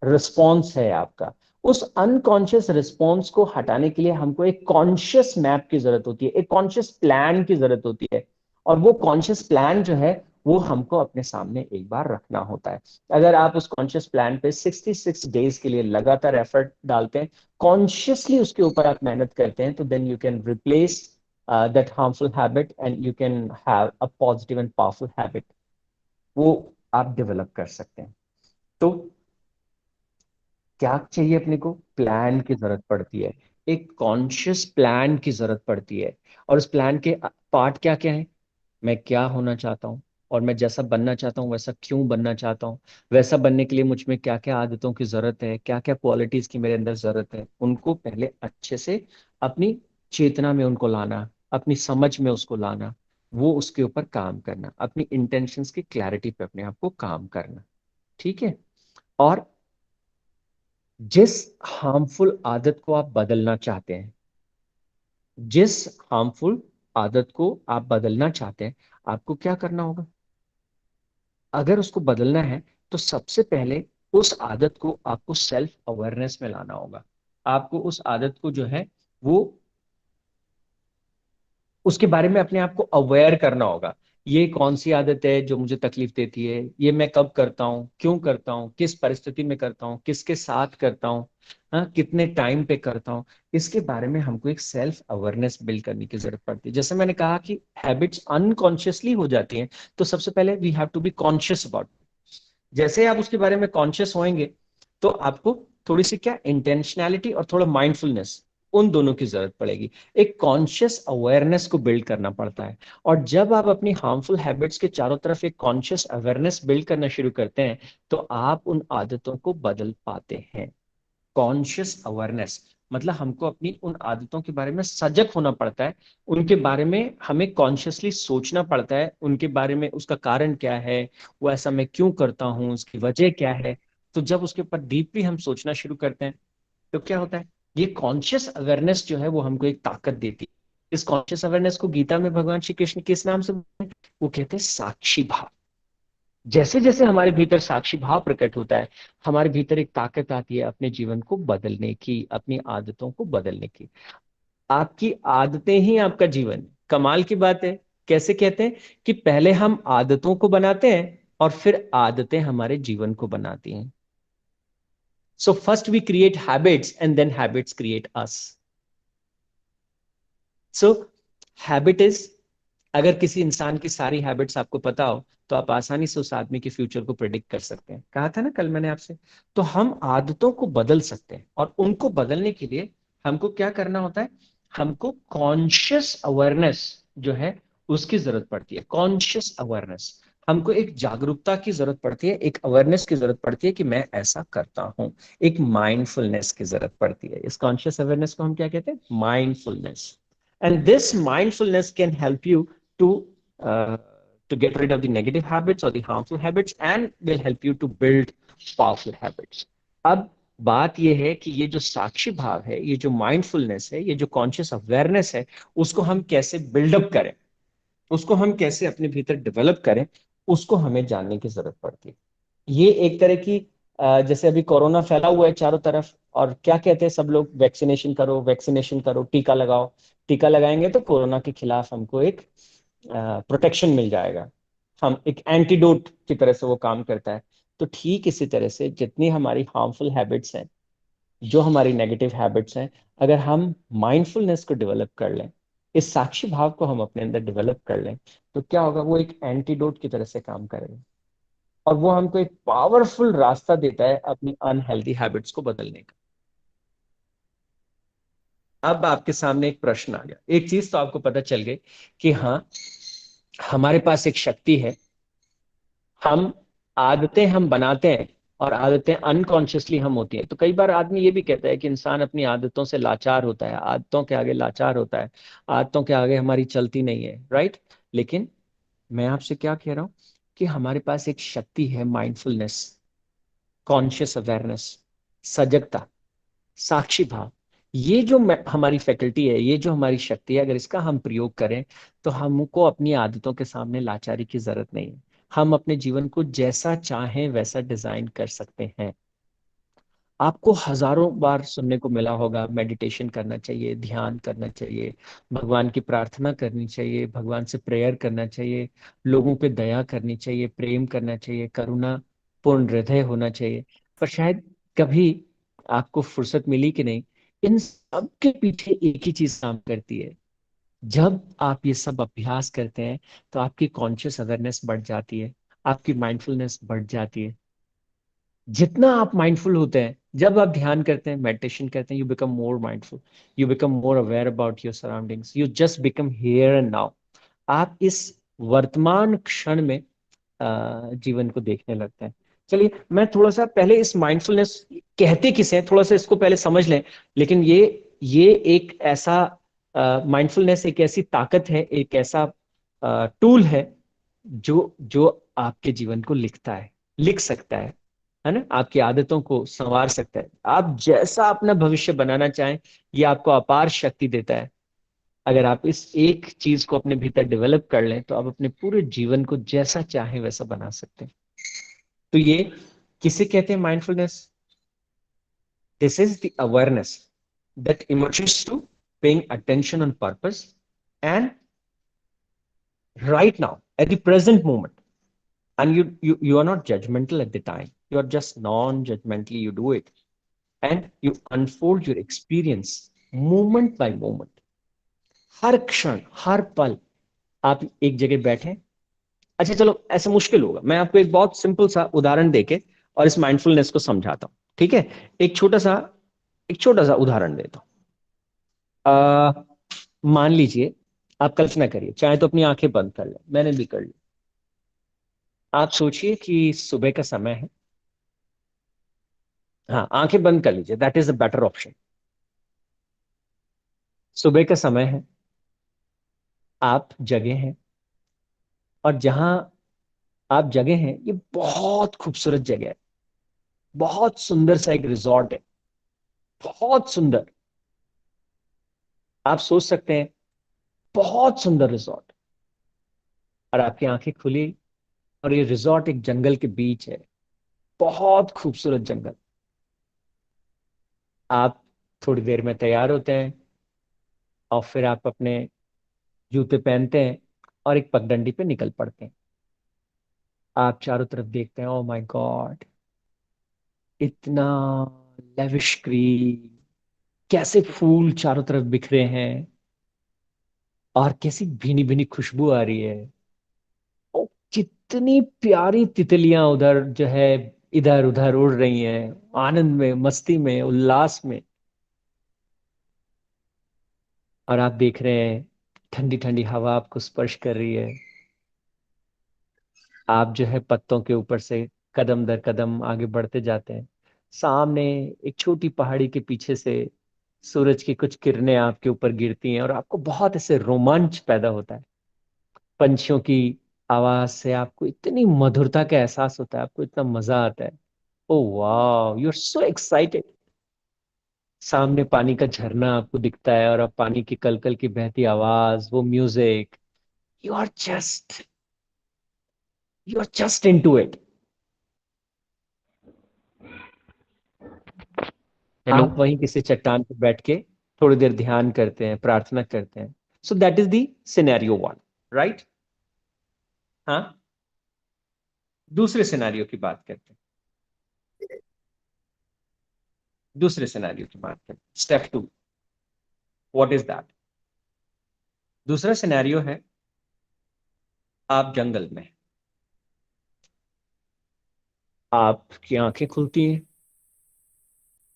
रिस्पॉन्स है आपका। उस अनकॉन्शियस रिस्पॉन्स को हटाने के लिए हमको एक कॉन्शियस मैप की जरूरत होती है, एक कॉन्शियस प्लान की जरूरत होती है। और वो कॉन्शियस प्लान जो है वो हमको अपने सामने एक बार रखना होता है। अगर आप उस कॉन्शियस प्लान पे 66 डेज के लिए लगातार एफर्ट डालते हैं, कॉन्शियसली उसके ऊपर आप मेहनत करते हैं, तो then you can replace that harmful habit and you can have a positive and powerful habit, वो आप डेवलप कर सकते हैं। तो क्या चाहिए अपने को, प्लान की जरूरत पड़ती है, एक कॉन्शियस प्लान की जरूरत पड़ती है। और उस प्लान के पार्ट क्या क्या है, मैं क्या होना चाहता हूँ, और मैं जैसा बनना चाहता हूँ वैसा क्यों बनना चाहता हूँ, वैसा बनने के लिए मुझ में क्या क्या आदतों की जरूरत है, क्या क्या क्वालिटीज की मेरे अंदर जरूरत है, उनको पहले अच्छे से अपनी चेतना में उनको लाना, अपनी समझ में उसको लाना, वो उसके ऊपर काम करना, अपनी इंटेंशंस की क्लैरिटी पे अपने आप को काम करना। ठीक है। और जिस हार्मफुल आदत को आप बदलना चाहते हैं, जिस हार्मफुल आदत को आप बदलना चाहते हैं, आपको क्या करना होगा, अगर उसको बदलना है तो सबसे पहले उस आदत को आपको सेल्फ अवेयरनेस में लाना होगा। आपको उस आदत को जो है वो उसके बारे में अपने आप को अवेयर करना होगा। ये कौन सी आदत है जो मुझे तकलीफ देती है, ये मैं कब करता हूँ, क्यों करता हूँ, किस परिस्थिति में करता हूँ, किसके साथ करता हूँ, हाँ कितने टाइम पे करता हूँ। इसके बारे में हमको एक सेल्फ अवेयरनेस बिल्ड करने की जरूरत पड़ती है। जैसे मैंने कहा कि हैबिट्स अनकॉन्शियसली हो जाती हैं, तो सबसे पहले we have to be conscious about. जैसे आप उसके बारे में कॉन्शियस होंगे तो आपको थोड़ी सी क्या इंटेंशनैलिटी और थोड़ा माइंडफुलनेस, उन दोनों की जरूरत पड़ेगी। एक कॉन्शियस अवेयरनेस को बिल्ड करना पड़ता है। और जब आप अपनी हार्मफुल हैबिट्स के चारों तरफ एक कॉन्शियस अवेयरनेस बिल्ड करना शुरू करते हैं तो आप उन आदतों को बदल पाते हैं। कॉन्शियस अवेयरनेस मतलब हमको अपनी उन आदतों के बारे में सजग होना पड़ता है, उनके बारे में हमें कॉन्शियसली सोचना पड़ता है, उनके बारे में उसका कारण क्या है, वो ऐसा मैं क्यों करता हूँ, उसकी वजह क्या है। तो जब उसके ऊपर डीपली हम सोचना शुरू करते हैं तो क्या होता है, ये कॉन्शियस अवेयरनेस जो है वो हमको एक ताकत देती है। इस कॉन्शियस अवेयरनेस को गीता में भगवान श्री कृष्ण किस नाम से बोलते हैं? वो कहते हैं साक्षी भाव। जैसे जैसे हमारे भीतर साक्षी भाव प्रकट होता है, हमारे भीतर एक ताकत आती है अपने जीवन को बदलने की, अपनी आदतों को बदलने की। आपकी आदतें ही आपका जीवन है। कमाल की बात है। कैसे कहते हैं कि पहले हम आदतों को बनाते हैं और फिर आदतें हमारे जीवन को बनाती हैं। So first we create habits and then habits create us. So habit is अगर किसी इंसान की सारी हैबिट्स आपको पता हो तो आप आसानी से उस आदमी के फ्यूचर को प्रिडिक्ट कर सकते हैं। कहा था ना कल मैंने आपसे। तो हम आदतों को बदल सकते हैं, और उनको बदलने के लिए हमको क्या करना होता है, हमको कॉन्शियस अवेयरनेस जो है उसकी जरूरत पड़ती है। कॉन्शियस अवेयरनेस, हमको एक जागरूकता की जरूरत पड़ती है, एक अवेयरनेस की जरूरत पड़ती है कि मैं ऐसा करता हूं। एक माइंडफुलनेस की जरूरत पड़ती है। इस कॉन्शियस अवेयरनेस को हम क्या कहते हैं, mindfulness. And this mindfulness can help you to to get rid of the negative habits or the harmful habits, and will help you to build powerful habits. अब बात यह है कि ये जो साक्षी भाव है, ये जो माइंडफुलनेस है, ये जो कॉन्शियस अवेयरनेस है, उसको हम कैसे बिल्डअप करें, उसको हम कैसे अपने भीतर डेवलप करें, उसको हमें जानने की जरूरत पड़ती है। ये एक तरह की जैसे अभी कोरोना फैला हुआ है चारों तरफ, और क्या कहते हैं सब लोग, वैक्सीनेशन करो, वैक्सीनेशन करो, टीका लगाओ। टीका लगाएंगे तो कोरोना के खिलाफ हमको एक प्रोटेक्शन मिल जाएगा, हम एक एंटीडोट की तरह से वो काम करता है। तो ठीक इसी तरह से जितनी हमारी हार्मफुल हैबिट्स हैं, जो हमारी नेगेटिव हैबिट्स हैं, अगर हम माइंडफुलनेस को डेवलप कर लें, इस साक्षी भाव को हम अपने अंदर डेवलप कर लें, तो क्या होगा, वो एक एंटीडोट की तरह से काम करेगा, और वो हमको एक पावरफुल रास्ता देता है अपनी अनहेल्दी हैबिट्स को बदलने का। अब आपके सामने एक प्रश्न आ गया, एक चीज तो आपको पता चल गई कि हाँ, हमारे पास एक शक्ति है। हम आदतें हम बनाते हैं, और आदतें अनकॉन्शियसली हम होती हैं। तो कई बार आदमी ये भी कहता है कि इंसान अपनी आदतों से लाचार होता है, आदतों के आगे लाचार होता है, आदतों के आगे हमारी चलती नहीं है, राइट। लेकिन मैं आपसे क्या कह रहा हूं कि हमारे पास एक शक्ति है, माइंडफुलनेस, कॉन्शियस अवेयरनेस, सजगता, साक्षी भाव। ये जो हमारी फैकल्टी है, ये जो हमारी शक्ति है, अगर इसका हम प्रयोग करें तो हमको अपनी आदतों के सामने लाचारी की जरूरत नहीं है। हम अपने जीवन को जैसा चाहें वैसा डिजाइन कर सकते हैं। आपको हजारों बार सुनने को मिला होगा, मेडिटेशन करना चाहिए, ध्यान करना चाहिए, भगवान की प्रार्थना करनी चाहिए, भगवान से प्रेयर करना चाहिए, लोगों पे दया करनी चाहिए, प्रेम करना चाहिए, करुणा पूर्ण हृदय होना चाहिए। पर शायद कभी आपको फुर्सत मिली कि नहीं, इन सब के पीछे एक ही चीज काम करती है। जब आप ये सब अभ्यास करते हैं तो आपकी कॉन्शियस अवेयरनेस बढ़ जाती है, आपकी माइंडफुलनेस बढ़ जाती है। जितना आप माइंडफुल होते हैं, जब आप ध्यान करते हैं, मेडिटेशन करते हैं, you become more mindful, you become more aware about your surroundings, you just become here and now. आप इस वर्तमान क्षण में जीवन को देखने लगते हैं। चलिए, मैं थोड़ा सा पहले इस माइंडफुलनेस कहते किसे हैं, थोड़ा सा इसको पहले समझ लें। लेकिन ये एक ऐसा माइंडफुलनेस एक ऐसी ताकत है, एक ऐसा टूल है जो जो आपके जीवन को लिख सकता है ना, आपकी आदतों को संवार सकता है। आप जैसा अपना भविष्य बनाना चाहें, ये आपको अपार शक्ति देता है। अगर आप इस एक चीज को अपने भीतर डेवलप कर लें तो आप अपने पूरे जीवन को जैसा चाहें वैसा बना सकते हैं। तो ये किसे कहते हैं mindfulness? This is the awareness that emerges to paying attention on purpose and right now at the present moment. And you are not judgmental at the time, you are just non-judgmentally, you do it, and you unfold your experience moment by moment. हर क्षण, हर पल आप एक जगह बैठे। अच्छा चलो, ऐसे मुश्किल होगा, मैं आपको एक बहुत सिंपल सा उदाहरण देके और इस माइंडफुलनेस को समझाता हूँ, ठीक है। एक छोटा सा उदाहरण देता हूँ। मान लीजिए, आप कल्पना करिए, चाहे तो अपनी आंखें बंद कर ले, मैंने भी कर ली। आप सोचिए कि सुबह का समय है। हाँ, आंखें बंद कर लीजिए, that is a better option. सुबह का समय है, आप जगह हैं, और जहां आप जगह हैं ये बहुत खूबसूरत जगह है, बहुत सुंदर सा एक रिजॉर्ट है, बहुत सुंदर। आप सोच सकते हैं, बहुत सुंदर रिजॉर्ट, और आपकी आंखें खुली, और ये रिजॉर्ट एक जंगल के बीच है, बहुत खूबसूरत जंगल। आप थोड़ी देर में तैयार होते हैं, और फिर आप अपने जूते पहनते हैं और एक पगडंडी पे निकल पड़ते हैं। आप चारों तरफ देखते हैं, ओ माय गॉड, इतना लेविश ग्रीन, कैसे फूल चारों तरफ बिखरे हैं, और कैसी भीनी भीनी खुशबू आ रही है। ओ, कितनी प्यारी तितलियां उधर जो है इधर उधर उड़ रही हैं, आनंद में, मस्ती में, उल्लास में। और आप देख रहे हैं ठंडी ठंडी हवा आपको स्पर्श कर रही है। आप जो है पत्तों के ऊपर से कदम दर कदम आगे बढ़ते जाते हैं। सामने एक छोटी पहाड़ी के पीछे से सूरज की कुछ किरणें आपके ऊपर गिरती हैं और आपको बहुत ऐसे रोमांच पैदा होता है। पंछियों की आवाज से आपको इतनी मधुरता का एहसास होता है, आपको इतना मजा आता है। ओ वाह, यू आर सो एक्साइटेड। सामने पानी का झरना आपको दिखता है और अब पानी की कलकल की बहती आवाज, वो music, you are just you are just into it. Hello. आप वहीं किसी चट्टान पर बैठ के थोड़ी देर ध्यान करते हैं, प्रार्थना करते हैं। सो that is the scenario one, right? हाँ, दूसरे सिनेरियो की बात करते हैं। दूसरे सिनेरियो की बात करते हैं, step two. What is that? दूसरा सिनेरियो है, आप जंगल में, आपकी आंखें खुलती हैं,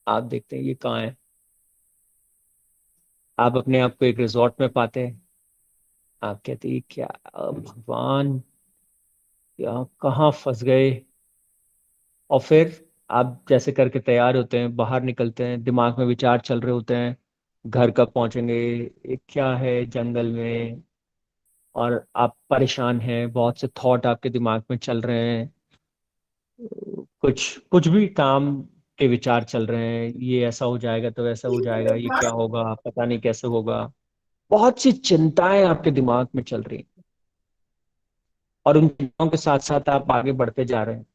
आप देखते हैं ये कहाँ है। आप अपने आप को एक रिजॉर्ट में पाते हैं। आप कहते हैं क्या भगवान, यहाँ कहाँ फंस गए। और फिर आप जैसे करके तैयार होते हैं, बाहर निकलते हैं, दिमाग में विचार चल रहे होते हैं, घर कब पहुंचेंगे, ये क्या है जंगल में। और आप परेशान हैं, बहुत से थॉट आपके दिमाग में चल रहे हैं, कुछ कुछ भी काम के विचार चल रहे हैं, ये ऐसा हो जाएगा तो वैसा हो जाएगा, ये क्या होगा पता नहीं कैसे होगा। बहुत सी चिंताएं आपके दिमाग में चल रही हैं और उन चिंताओं के साथ साथ आप आगे बढ़ते जा रहे हैं।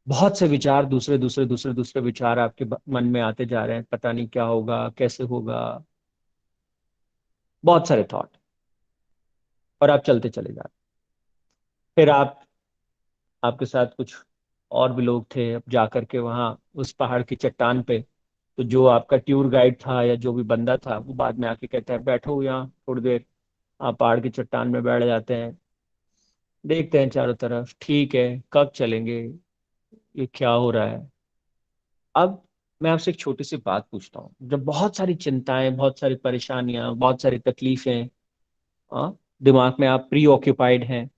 बहुत से विचार, दूसरे दूसरे दूसरे दूसरे विचार आपके मन में आते जा रहे हैं, पता नहीं क्या होगा कैसे होगा, बहुत सारे थॉट। और आप चलते चले जा रहे हैं। फिर आपके साथ कुछ और भी लोग थे। अब जाकर के वहां उस पहाड़ की चट्टान पे, तो जो आपका टूर गाइड था या जो भी बंदा था, वो बाद में आके कहता है बैठो यहाँ थोड़ी देर। आप पहाड़ की चट्टान में बैठ जाते हैं, देखते हैं चारों तरफ, ठीक है कब चलेंगे, ये क्या हो रहा है। अब मैं आपसे एक छोटी सी बात पूछता हूँ, जब बहुत सारी चिंताएं, बहुत सारी परेशानियां, बहुत सारी तकलीफें, दिमाग में आप प्री ऑक्यूपाइड हैं,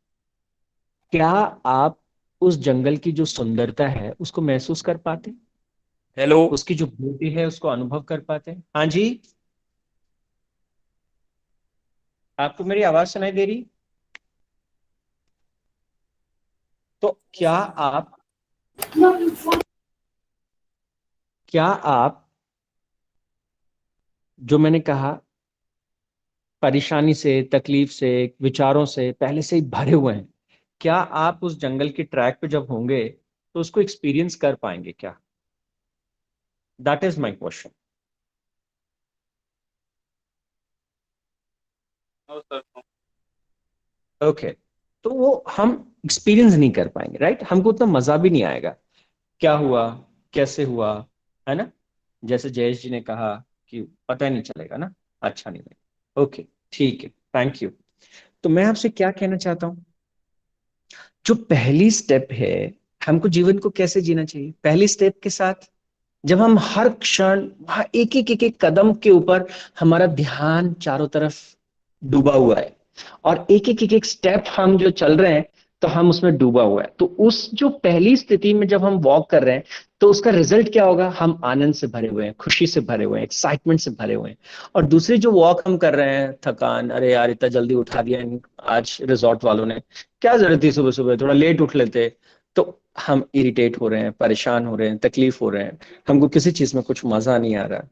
क्या आप उस जंगल की जो सुंदरता है उसको महसूस कर पाते हैं? हेलो। उसकी जो ब्यूटी है उसको अनुभव कर पाते हैं? हाँ जी, आपको मेरी आवाज सुनाई दे रही? तो क्या आप जो मैंने कहा, परेशानी से, तकलीफ से, विचारों से पहले से ही भरे हुए हैं, क्या आप उस जंगल के ट्रैक पे जब होंगे तो उसको एक्सपीरियंस कर पाएंगे क्या? That is my question. Okay, तो वो हम एक्सपीरियंस नहीं कर पाएंगे, राइट? हमको उतना मजा भी नहीं आएगा, क्या हुआ, कैसे हुआ, है ना? जैसे जयेश जी ने कहा कि पता ही नहीं चलेगा ना, अच्छा नहीं लगेगा। ओके, ठीक है, थैंक यू। तो मैं आपसे क्या कहना चाहता हूँ, जो पहली स्टेप है, हमको जीवन को कैसे जीना चाहिए, पहली स्टेप के साथ जब हम हर क्षण वहां एक एक कदम के ऊपर हमारा ध्यान चारों तरफ डूबा हुआ है, और एक एक स्टेप हम जो चल रहे हैं तो हम उसमें डूबा हुआ है, तो उस जो पहली स्थिति में जब हम वॉक कर रहे हैं तो उसका रिजल्ट क्या होगा, हम आनंद से भरे हुए हैं, खुशी से भरे हुए हैं, एक्साइटमेंट से भरे हुए हैं। और दूसरी जो वॉक हम कर रहे हैं, थकान, अरे यार इतना जल्दी उठा दिया आज रिजॉर्ट वालों ने, क्या जरूरत थी सुबह सुबह, थोड़ा लेट उठ लेते। तो हम इरिटेट हो रहे हैं, परेशान हो रहे हैं, तकलीफ हो रहे हैं, हमको किसी चीज में कुछ मजा नहीं आ रहा।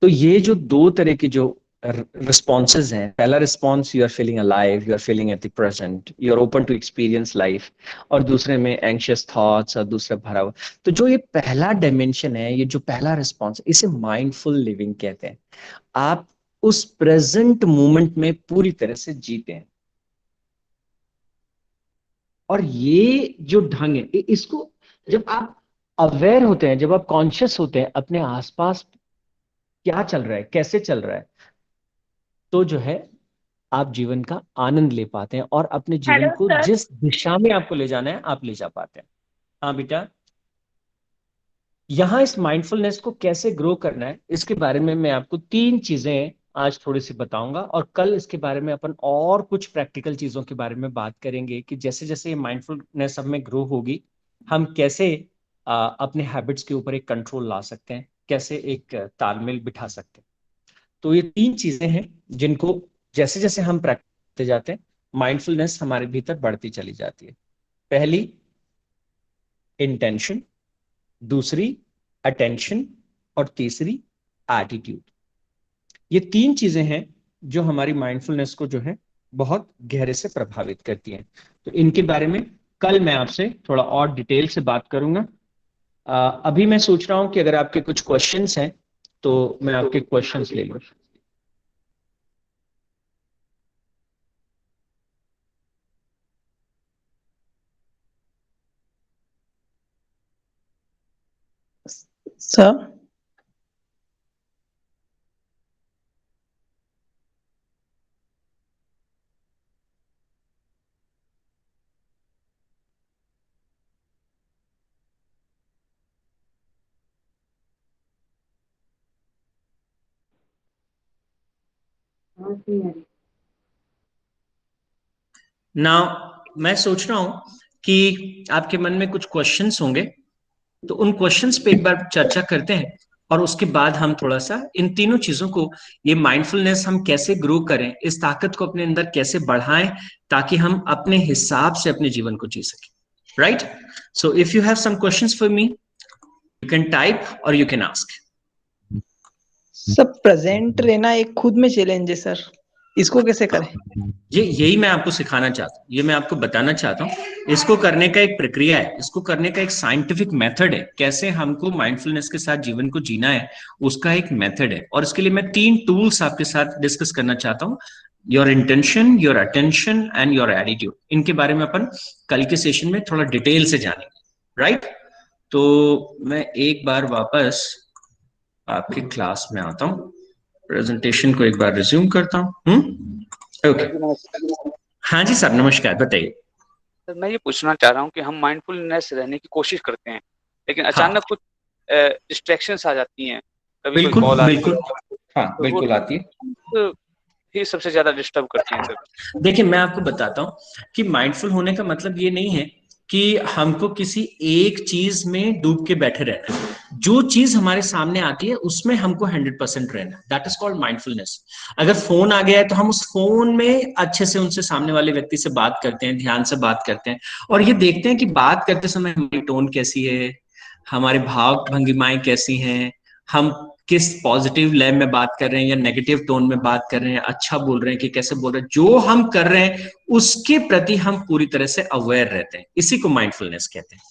तो ये जो दो तरह की जो रिस्पॉन्सेज हैं, पहला response you are feeling alive, you are feeling at the present, you are open to experience life, और दूसरे में एंशियस थॉट्स, और दूसरा भरा हुआ। तो जो ये पहला डायमेंशन है, ये जो पहला रिस्पॉन्स, इसे माइंडफुल लिविंग कहते हैं। आप उस प्रेजेंट मोमेंट में पूरी तरह से जीते हैं। और ये जो ढंग है, इसको जब आप अवेयर होते हैं, जब आप कॉन्शियस होते हैं अपने आसपास क्या चल रहा है, कैसे चल रहा है, तो जो है आप जीवन का आनंद ले पाते हैं और अपने जीवन हेलो को सर। जिस दिशा में आपको ले जाना है आप ले जा पाते हैं। हाँ बेटा, यहां इस माइंडफुलनेस को कैसे ग्रो करना है इसके बारे में मैं आपको 3 चीजें आज थोड़ी सी बताऊंगा, और कल इसके बारे में अपन और कुछ प्रैक्टिकल चीजों के बारे में बात करेंगे कि जैसे जैसे ये माइंडफुलनेस सब में ग्रो होगी हम कैसे अपने हैबिट्स के ऊपर एक कंट्रोल ला सकते हैं, कैसे एक तालमेल बिठा सकते हैं। तो ये 3 चीजें हैं जिनको जैसे जैसे हम प्रैक्टिस करते जाते हैं माइंडफुलनेस हमारे भीतर बढ़ती चली जाती है। पहली इंटेंशन, दूसरी अटेंशन, और तीसरी एटीट्यूड। ये 3 चीजें हैं जो हमारी माइंडफुलनेस को जो है बहुत गहरे से प्रभावित करती हैं। तो इनके बारे में कल मैं आपसे थोड़ा और डिटेल से बात करूंगा। अभी मैं सोच रहा हूं कि अगर आपके कुछ क्वेश्चंस हैं तो मैं आपके क्वेश्चंस ले लूं। सर नाउ मैं सोच रहा हूं कि आपके मन में कुछ क्वेश्चंस होंगे, तो उन क्वेश्चंस पे एक बार चर्चा करते हैं और उसके बाद हम थोड़ा सा इन तीनों चीजों को, ये माइंडफुलनेस हम कैसे ग्रो करें, इस ताकत को अपने अंदर कैसे बढ़ाएं ताकि हम अपने हिसाब से अपने जीवन को जी सकें। Right? So if you have some questions for me you can type और यू कैन आस्क। सब प्रेजेंट रहना एक खुद में चैलेंज है सर, इसको कैसे करें? यही मैं आपको सिखाना चाहता हूँ, ये मैं आपको बताना चाहता हूँ। इसको करने का एक प्रक्रिया है, इसको करने का एक साइंटिफिक मेथड है, कैसे हमको माइंडफुलनेस के साथ जीवन को जीना है उसका एक मेथड है। और इसके लिए मैं 3 टूल्स आपके साथ डिस्कस करना चाहता हूँ, your intention, your attention and your attitude. इनके बारे में अपन कल के सेशन में थोड़ा डिटेल से जानेंगे। राइट? तो मैं एक बार वापस आपकी क्लास में आता हूँ, प्रेजेंटेशन को एक बार रिज्यूम करता हूँ। ओके। हाँ जी सर, नमस्कार, बताइए। सर मैं ये पूछना चाह रहा हूँ कि हम माइंडफुलनेस रहने की कोशिश करते हैं लेकिन हाँ। अचानक कुछ डिस्ट्रैक्शंस आ जाती हैं, कभी कोई बिल्कुल कॉल आती बिल्कुल, है हाँ तो वो बिल्कुल आती है। तो ही सबसे ज्यादा डिस्टर्ब करती हैं सर। देखिए मैं आपको बताता हूँ कि माइंडफुल होने का मतलब ये नहीं है कि हमको किसी एक चीज में डूब के बैठे रहना है। जो चीज हमारे सामने आती है उसमें हमको 100% रहना, दैट इज कॉल्ड माइंडफुलनेस। अगर फोन आ गया है तो हम उस फोन में अच्छे से उनसे, सामने वाले व्यक्ति से बात करते हैं, ध्यान से बात करते हैं और ये देखते हैं कि बात करते समय हमारी टोन कैसी है, हमारे भाव भंगिमाएं कैसी हैं, हम किस पॉजिटिव लय में बात कर रहे हैं या नेगेटिव टोन में बात कर रहे हैं, अच्छा बोल रहे हैं कि कैसे बोल रहे हैं, जो हम कर रहे हैं उसके प्रति हम पूरी तरह से अवेयर रहते हैं। इसी को माइंडफुलनेस कहते हैं।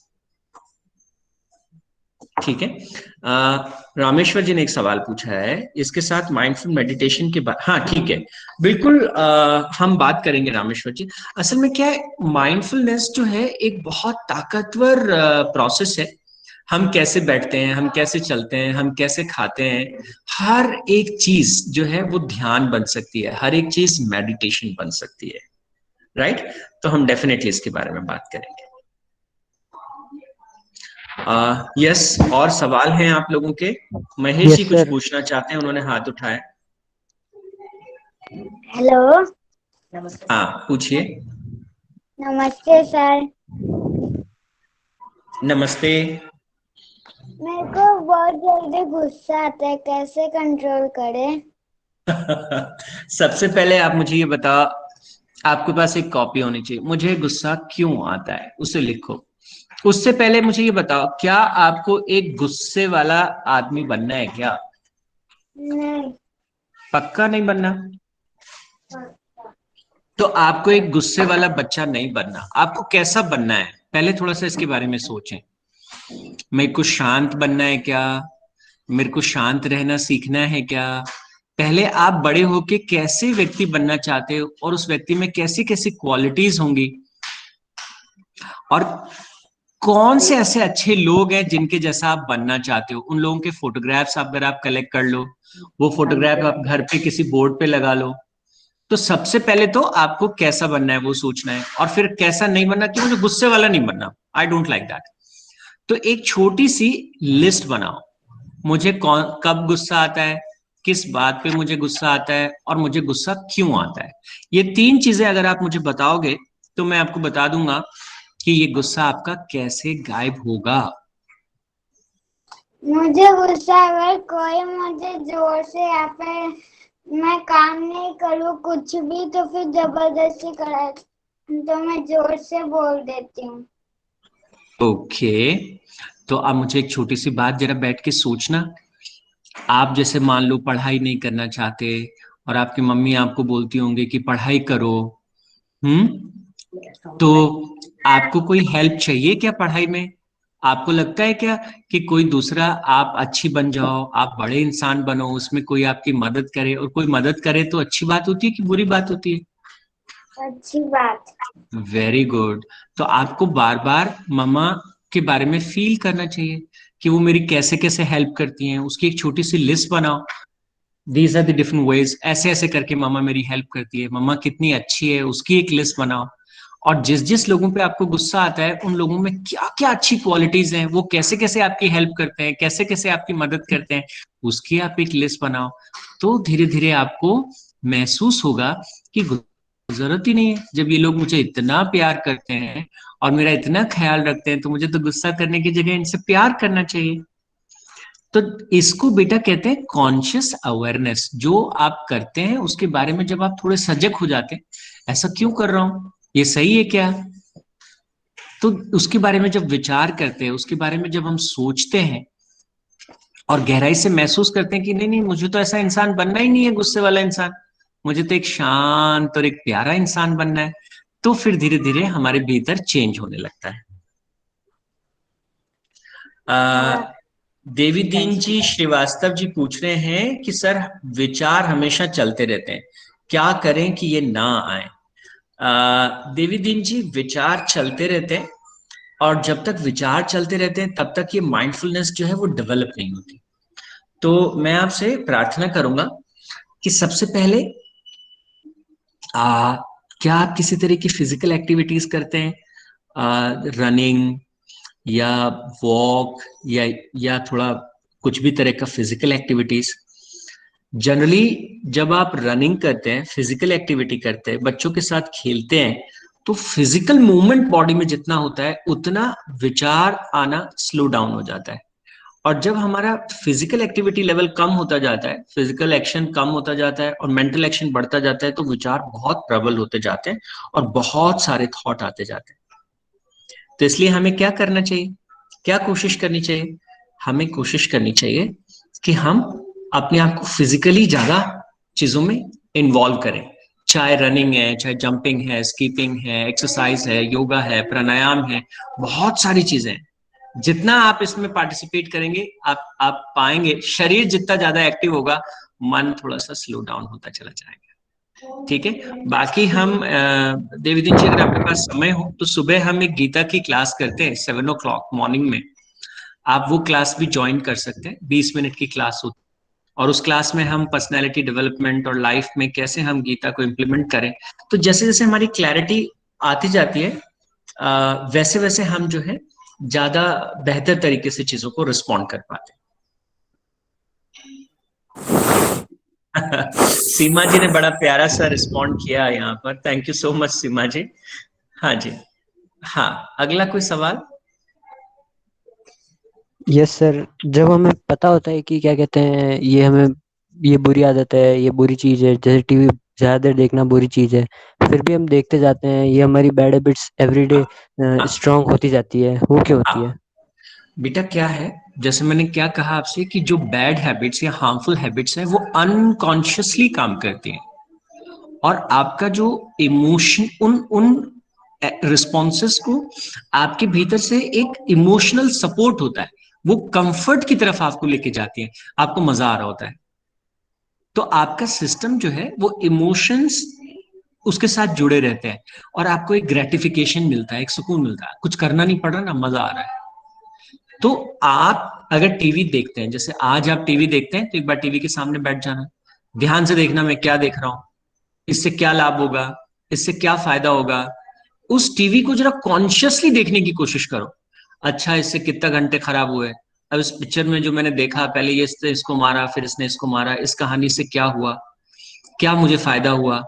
ठीक है। रामेश्वर जी ने एक सवाल पूछा है इसके साथ माइंडफुल मेडिटेशन के बाद। हाँ ठीक है, बिल्कुल हम बात करेंगे रामेश्वर जी। असल में क्या है, माइंडफुलनेस जो है एक बहुत ताकतवर प्रोसेस है। हम कैसे बैठते हैं, हम कैसे चलते हैं, हम कैसे खाते हैं, हर एक चीज जो है वो ध्यान बन सकती है, हर एक चीज मेडिटेशन बन सकती है। राइट? तो हम डेफिनेटली इसके बारे में बात करेंगे। यस, और सवाल हैं आप लोगों के? महेश जी कुछ पूछना चाहते हैं, उन्होंने हाथ उठाया। हेलो, हाँ पूछिए। नमस्ते सर। नमस्ते। मेरे को बहुत जल्दी गुस्सा आता है, कैसे कंट्रोल करें? सबसे पहले आप मुझे ये बताओ, आपके पास एक कॉपी होनी चाहिए, मुझे गुस्सा क्यों आता है उसे लिखो। उससे पहले मुझे ये बताओ, क्या आपको एक गुस्से वाला आदमी बनना है क्या? नहीं। पक्का नहीं बनना? तो आपको एक गुस्से वाला बच्चा नहीं बनना। आपको कैसा बनना है पहले थोड़ा सा इसके बारे में सोचें। मेरे को शांत बनना है क्या? मेरे को शांत रहना सीखना है क्या? पहले आप बड़े होके कैसे व्यक्ति बनना चाहते हो और उस व्यक्ति में कैसी कैसी क्वालिटीज होंगी, और कौन से ऐसे अच्छे लोग हैं जिनके जैसा आप बनना चाहते हो। उन लोगों के फोटोग्राफ्स अगर आप कलेक्ट कर लो, वो फोटोग्राफ आप घर पे किसी बोर्ड पे लगा लो, तो सबसे पहले तो आपको कैसा बनना है वो सोचना है, और फिर कैसा नहीं बनना कि मुझे गुस्से वाला नहीं बनना, आई डोंट लाइक दैट। तो एक छोटी सी लिस्ट बनाओ, मुझे कौन कब गुस्सा आता है, किस बात पे मुझे गुस्सा आता है, और मुझे गुस्सा क्यों आता है। ये 3 चीजें अगर आप मुझे बताओगे तो मैं आपको बता दूंगा कि ये गुस्सा आपका कैसे गायब होगा। मुझे गुस्सा अगर कोई मुझे जोर से या फिर मैं काम नहीं करूँ कुछ भी तो फिर जबरदस्ती करे तो मैं जोर से बोल देती हूँ। ओके, तो अब मुझे एक छोटी सी बात जरा बैठ के सोचना। आप जैसे मान लो पढ़ाई नहीं करना चाहते और आपकी मम्मी आपको बोलती होंगी कि पढ़ाई करो, तो आपको कोई हेल्प चाहिए क्या पढ़ाई में? आपको लगता है क्या कि कोई दूसरा, आप अच्छी बन जाओ, आप बड़े इंसान बनो, उसमें कोई आपकी मदद करे, और कोई मदद करे तो अच्छी बात होती है कि बुरी बात होती है? अच्छी बात। Very good. तो आपको बार बार मम्मा के बारे में फील करना चाहिए कि वो मेरी कैसे कैसे हेल्प करती हैं, उसकी एक छोटी सी लिस्ट बनाओ। These are the different ways, ऐसे ऐसे करके मम्मा मेरी हेल्प करती है, मम्मा कितनी अच्छी है, उसकी एक लिस्ट बनाओ। और जिस जिस लोगों पे आपको गुस्सा आता है उन लोगों में क्या क्या अच्छी क्वालिटीज हैं, वो कैसे कैसे आपकी हेल्प करते हैं, कैसे कैसे आपकी मदद करते हैं, उसकी आप एक लिस्ट बनाओ। तो धीरे धीरे आपको महसूस होगा कि जरूरत ही नहीं है, जब ये लोग मुझे इतना प्यार करते हैं और मेरा इतना ख्याल रखते हैं तो मुझे तो गुस्सा करने की जगह इनसे प्यार करना चाहिए। तो इसको बेटा कहते हैं कॉन्शियस अवेयरनेस। जो आप करते हैं उसके बारे में जब आप थोड़े सजग हो जाते हैं, ऐसा क्यों कर रहा हूं, ये सही है क्या, तो उसके बारे में जब विचार करते हैं, उसके बारे में जब हम सोचते हैं और गहराई से महसूस करते हैं कि नहीं नहीं, मुझे तो ऐसा इंसान बनना ही नहीं है, गुस्से वाला इंसान, मुझे तो एक शांत और एक प्यारा इंसान बनना है, तो फिर धीरे धीरे हमारे भीतर चेंज होने लगता है। देवी दीन जी श्रीवास्तव जी पूछ रहे हैं कि सर विचार हमेशा चलते रहते हैं, क्या करें कि ये ना आए। देवी दीन जी विचार चलते रहते हैं, और जब तक विचार चलते रहते हैं तब तक ये माइंडफुलनेस जो है वो डेवलप नहीं होती। तो मैं आपसे प्रार्थना करूंगा कि सबसे पहले क्या आप किसी तरह की फिजिकल एक्टिविटीज करते हैं, रनिंग या वॉक या थोड़ा कुछ भी तरह का फिजिकल एक्टिविटीज। जनरली जब आप रनिंग करते हैं, फिजिकल एक्टिविटी करते हैं, बच्चों के साथ खेलते हैं, तो फिजिकल मूवमेंट बॉडी में जितना होता है उतना विचार आना स्लो डाउन हो जाता है। और जब हमारा फिजिकल एक्टिविटी लेवल कम होता जाता है, फिजिकल एक्शन कम होता जाता है और मेंटल एक्शन बढ़ता जाता है, तो विचार बहुत प्रबल होते जाते हैं और बहुत सारे थॉट आते जाते हैं। तो इसलिए हमें क्या करना चाहिए, क्या कोशिश करनी चाहिए? हमें कोशिश करनी चाहिए कि हम अपने आप को फिजिकली ज्यादा चीजों में इन्वॉल्व करें, चाहे रनिंग है, चाहे जंपिंग है, स्कीपिंग है, एक्सरसाइज है, योगा है, प्राणायाम है, बहुत सारी चीजें हैं। जितना आप इसमें पार्टिसिपेट करेंगे आप पाएंगे शरीर जितना ज्यादा एक्टिव होगा, मन थोड़ा सा स्लो डाउन होता चला जाएगा। ठीक है, बाकी हम देवी दिन जी अगर आपके पास समय हो तो सुबह हम एक गीता की क्लास करते हैं 7 o'clock मॉर्निंग में, आप वो क्लास भी ज्वाइन कर सकते हैं। 20 मिनट की क्लास होती है और उस क्लास में हम पर्सनैलिटी डेवलपमेंट और लाइफ में कैसे हम गीता को इम्प्लीमेंट करें, तो जैसे जैसे हमारी क्लैरिटी आती जाती है वैसे वैसे हम जो है ज्यादा बेहतर तरीके से चीजों को रिस्पॉन्ड कर पाते हैं। सीमा जी ने बड़ा प्यारा सा रिस्पॉन्ड किया यहाँ पर, थैंक यू सो मच सीमा जी। हाँ जी, हाँ, अगला कोई सवाल? यस सर, जब हमें पता होता है कि क्या कहते हैं ये हमें ये बुरी आदत है, ये बुरी चीज है, जैसे टीवी ज्यादा देर देखना बुरी चीज है, फिर भी हम देखते जाते हैं, ये हमारी बैड हैबिट्स एवरीडे स्ट्रांग होती जाती है, वो क्यों होती है? बेटा क्या है, जैसे मैंने क्या कहा आपसे कि जो बैड हैबिट्स या हार्मफुल हैबिट्स हैं वो अनकॉन्शियसली काम करती हैं, और आपका जो इमोशन उन उन रिस्पॉन्सेस को आपके भीतर से एक इमोशनल सपोर्ट होता है, वो कंफर्ट की तरफ आपको लेके जाती है, आपको मजा आ रहा होता है, तो आपका सिस्टम जो है वो इमोशंस उसके साथ जुड़े रहते हैं, और आपको एक ग्रेटिफिकेशन मिलता है, एक सुकून मिलता है, कुछ करना नहीं पड़ रहा ना, मजा आ रहा है। तो आप अगर टीवी देखते हैं, जैसे आज आप टीवी देखते हैं तो एक बार टीवी के सामने बैठ जाना, ध्यान से देखना मैं क्या देख रहा हूं, इससे क्या लाभ होगा, इससे क्या फायदा होगा, उस टीवी को जरा कॉन्शियसली देखने की कोशिश करो। अच्छा, इससे कितना घंटे खराब हुए, अब इस पिक्चर में जो मैंने देखा, पहले ये इसने इसको मारा, फिर इसने इसको मारा, इस कहानी से क्या हुआ, क्या मुझे फायदा हुआ,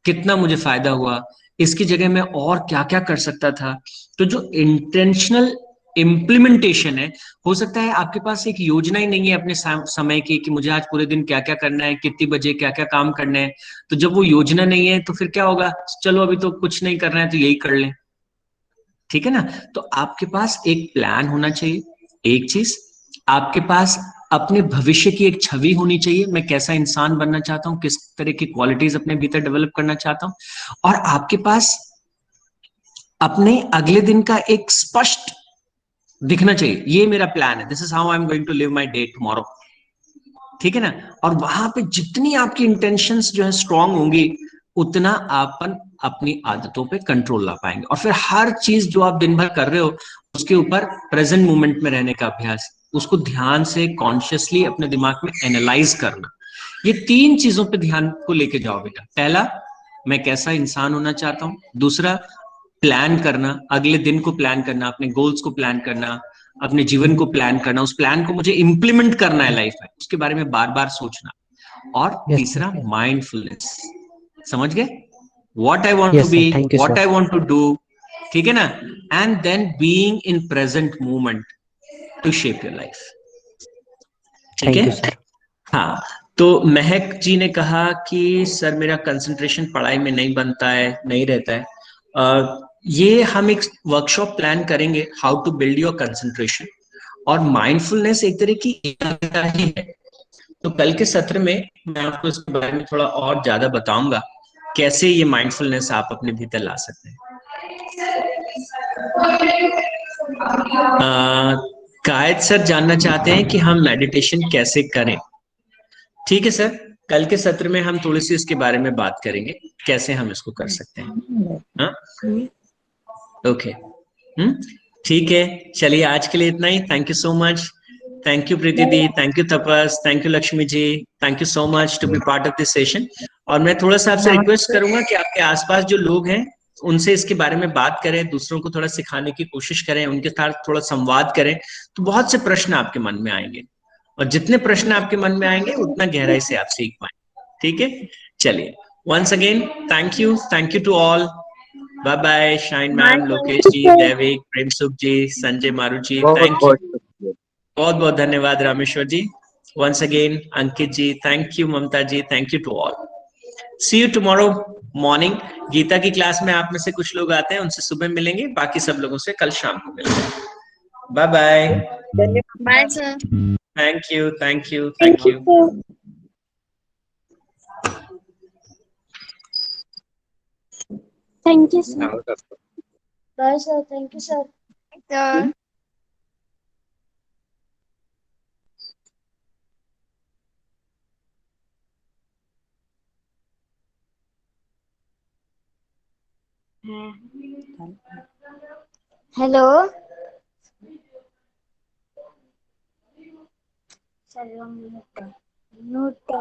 कितना मुझे फायदा हुआ, इसकी जगह मैं और क्या क्या कर सकता था। तो जो इंटेंशनल इम्प्लीमेंटेशन है, हो सकता है आपके पास एक योजना ही नहीं है अपने समय की कि मुझे आज पूरे दिन क्या क्या करना है, कितनी बजे क्या क्या काम करना है। तो जब वो योजना नहीं है तो फिर क्या होगा, चलो अभी तो कुछ नहीं करना है तो यही कर लें, ठीक है ना। तो आपके पास एक प्लान होना चाहिए। एक चीज, आपके पास अपने भविष्य की एक छवि होनी चाहिए, मैं कैसा इंसान बनना चाहता हूं, किस तरह की क्वालिटीज अपने भीतर डेवलप करना चाहता हूं। और आपके पास अपने अगले दिन का एक स्पष्ट दिखना चाहिए, ये मेरा प्लान है, this is how I am going to live my day tomorrow, ठीक है ना। और वहां पे जितनी आपकी इंटेंशंस जो है स्ट्रांग होंगी, उतना आप अपनी आदतों पे कंट्रोल ला पाएंगे। और फिर हर चीज जो आप दिन भर कर रहे हो, उसके ऊपर प्रेजेंट मोमेंट में रहने का अभ्यास, उसको ध्यान से कॉन्शियसली अपने दिमाग में एनालाइज करना। ये 3 चीजों पे ध्यान को लेके जाओ बेटा। पहला, मैं कैसा इंसान होना चाहता हूं। दूसरा, प्लान करना, अगले दिन को प्लान करना, अपने गोल्स को प्लान करना, अपने जीवन को प्लान करना, उस प्लान को मुझे इंप्लीमेंट करना है लाइफ में, उसके बारे में बार बार सोचना। और यस सर। तीसरा, माइंडफुलनेस। समझ गए, what I want to yes be, sir, thank you what sir. I want to do, ठीक है ना। And then being in present moment to shape your life, ठीक थैंक है। You sir. हाँ, तो महक जी ने कहा कि सर मेरा कंसंट्रेशन पढ़ाई में नहीं बनता है, नहीं रहता है। ये हम एक वर्कशॉप प्लान करेंगे, how to build your concentration. और माइंडफुलनेस एक तरह की एकाग्रता ही है। तो कल के सत्र में मैं आपको इसके बारे में थोड़ा और ज्यादा बताऊंगा, कैसे ये माइंडफुलनेस आप अपने भीतर ला सकते हैं। कायद सर जानना चाहते हैं कि हम मेडिटेशन कैसे करें। ठीक है सर, कल के सत्र में हम थोड़ी सी इसके बारे में बात करेंगे, कैसे हम इसको कर सकते हैं। हाँ, ओके, ठीक है। चलिए, आज के लिए इतना ही। Thank you so much. Thank you Preeti di, thank you Tapas, thank you Lakshmi ji, thank you so much to be part of this session. और मैं थोड़ा सा आपसे रिक्वेस्ट करूंगा कि आपके आसपास जो लोग हैं, उनसे इसके बारे में बात करें, दूसरों को थोड़ा सिखाने की कोशिश करें, उनके साथ थोड़ा संवाद करें, तो बहुत से प्रश्न आपके मन में आएंगे। और जितने प्रश्न आपके मन में आएंगे, उतना गहराई से आप सीख पाएंगे, ठीक है। चलिए, once again, thank you to all. Bye bye, Shine ma'am, Lokesh ji, Daivik, Prem सुख जी, संजय मारू जी, बहुत थैंक यू। बहुत शुक्रिया। बहुत बहुत धन्यवाद Rameshwar ji. once again, Ankit ji, thank you. Mamta ji, thank you to all. See you tomorrow morning. Gita की क्लास में आप में से कुछ लोग आते हैं, उनसे सुबह मिलेंगे, बाकी सब लोगों से कल शाम को मिलेंगे। Bye bye. Bye sir. Thank you, thank you, thank you. Thank you sir. Bye sir, thank you sir. Hello. चलो, नोट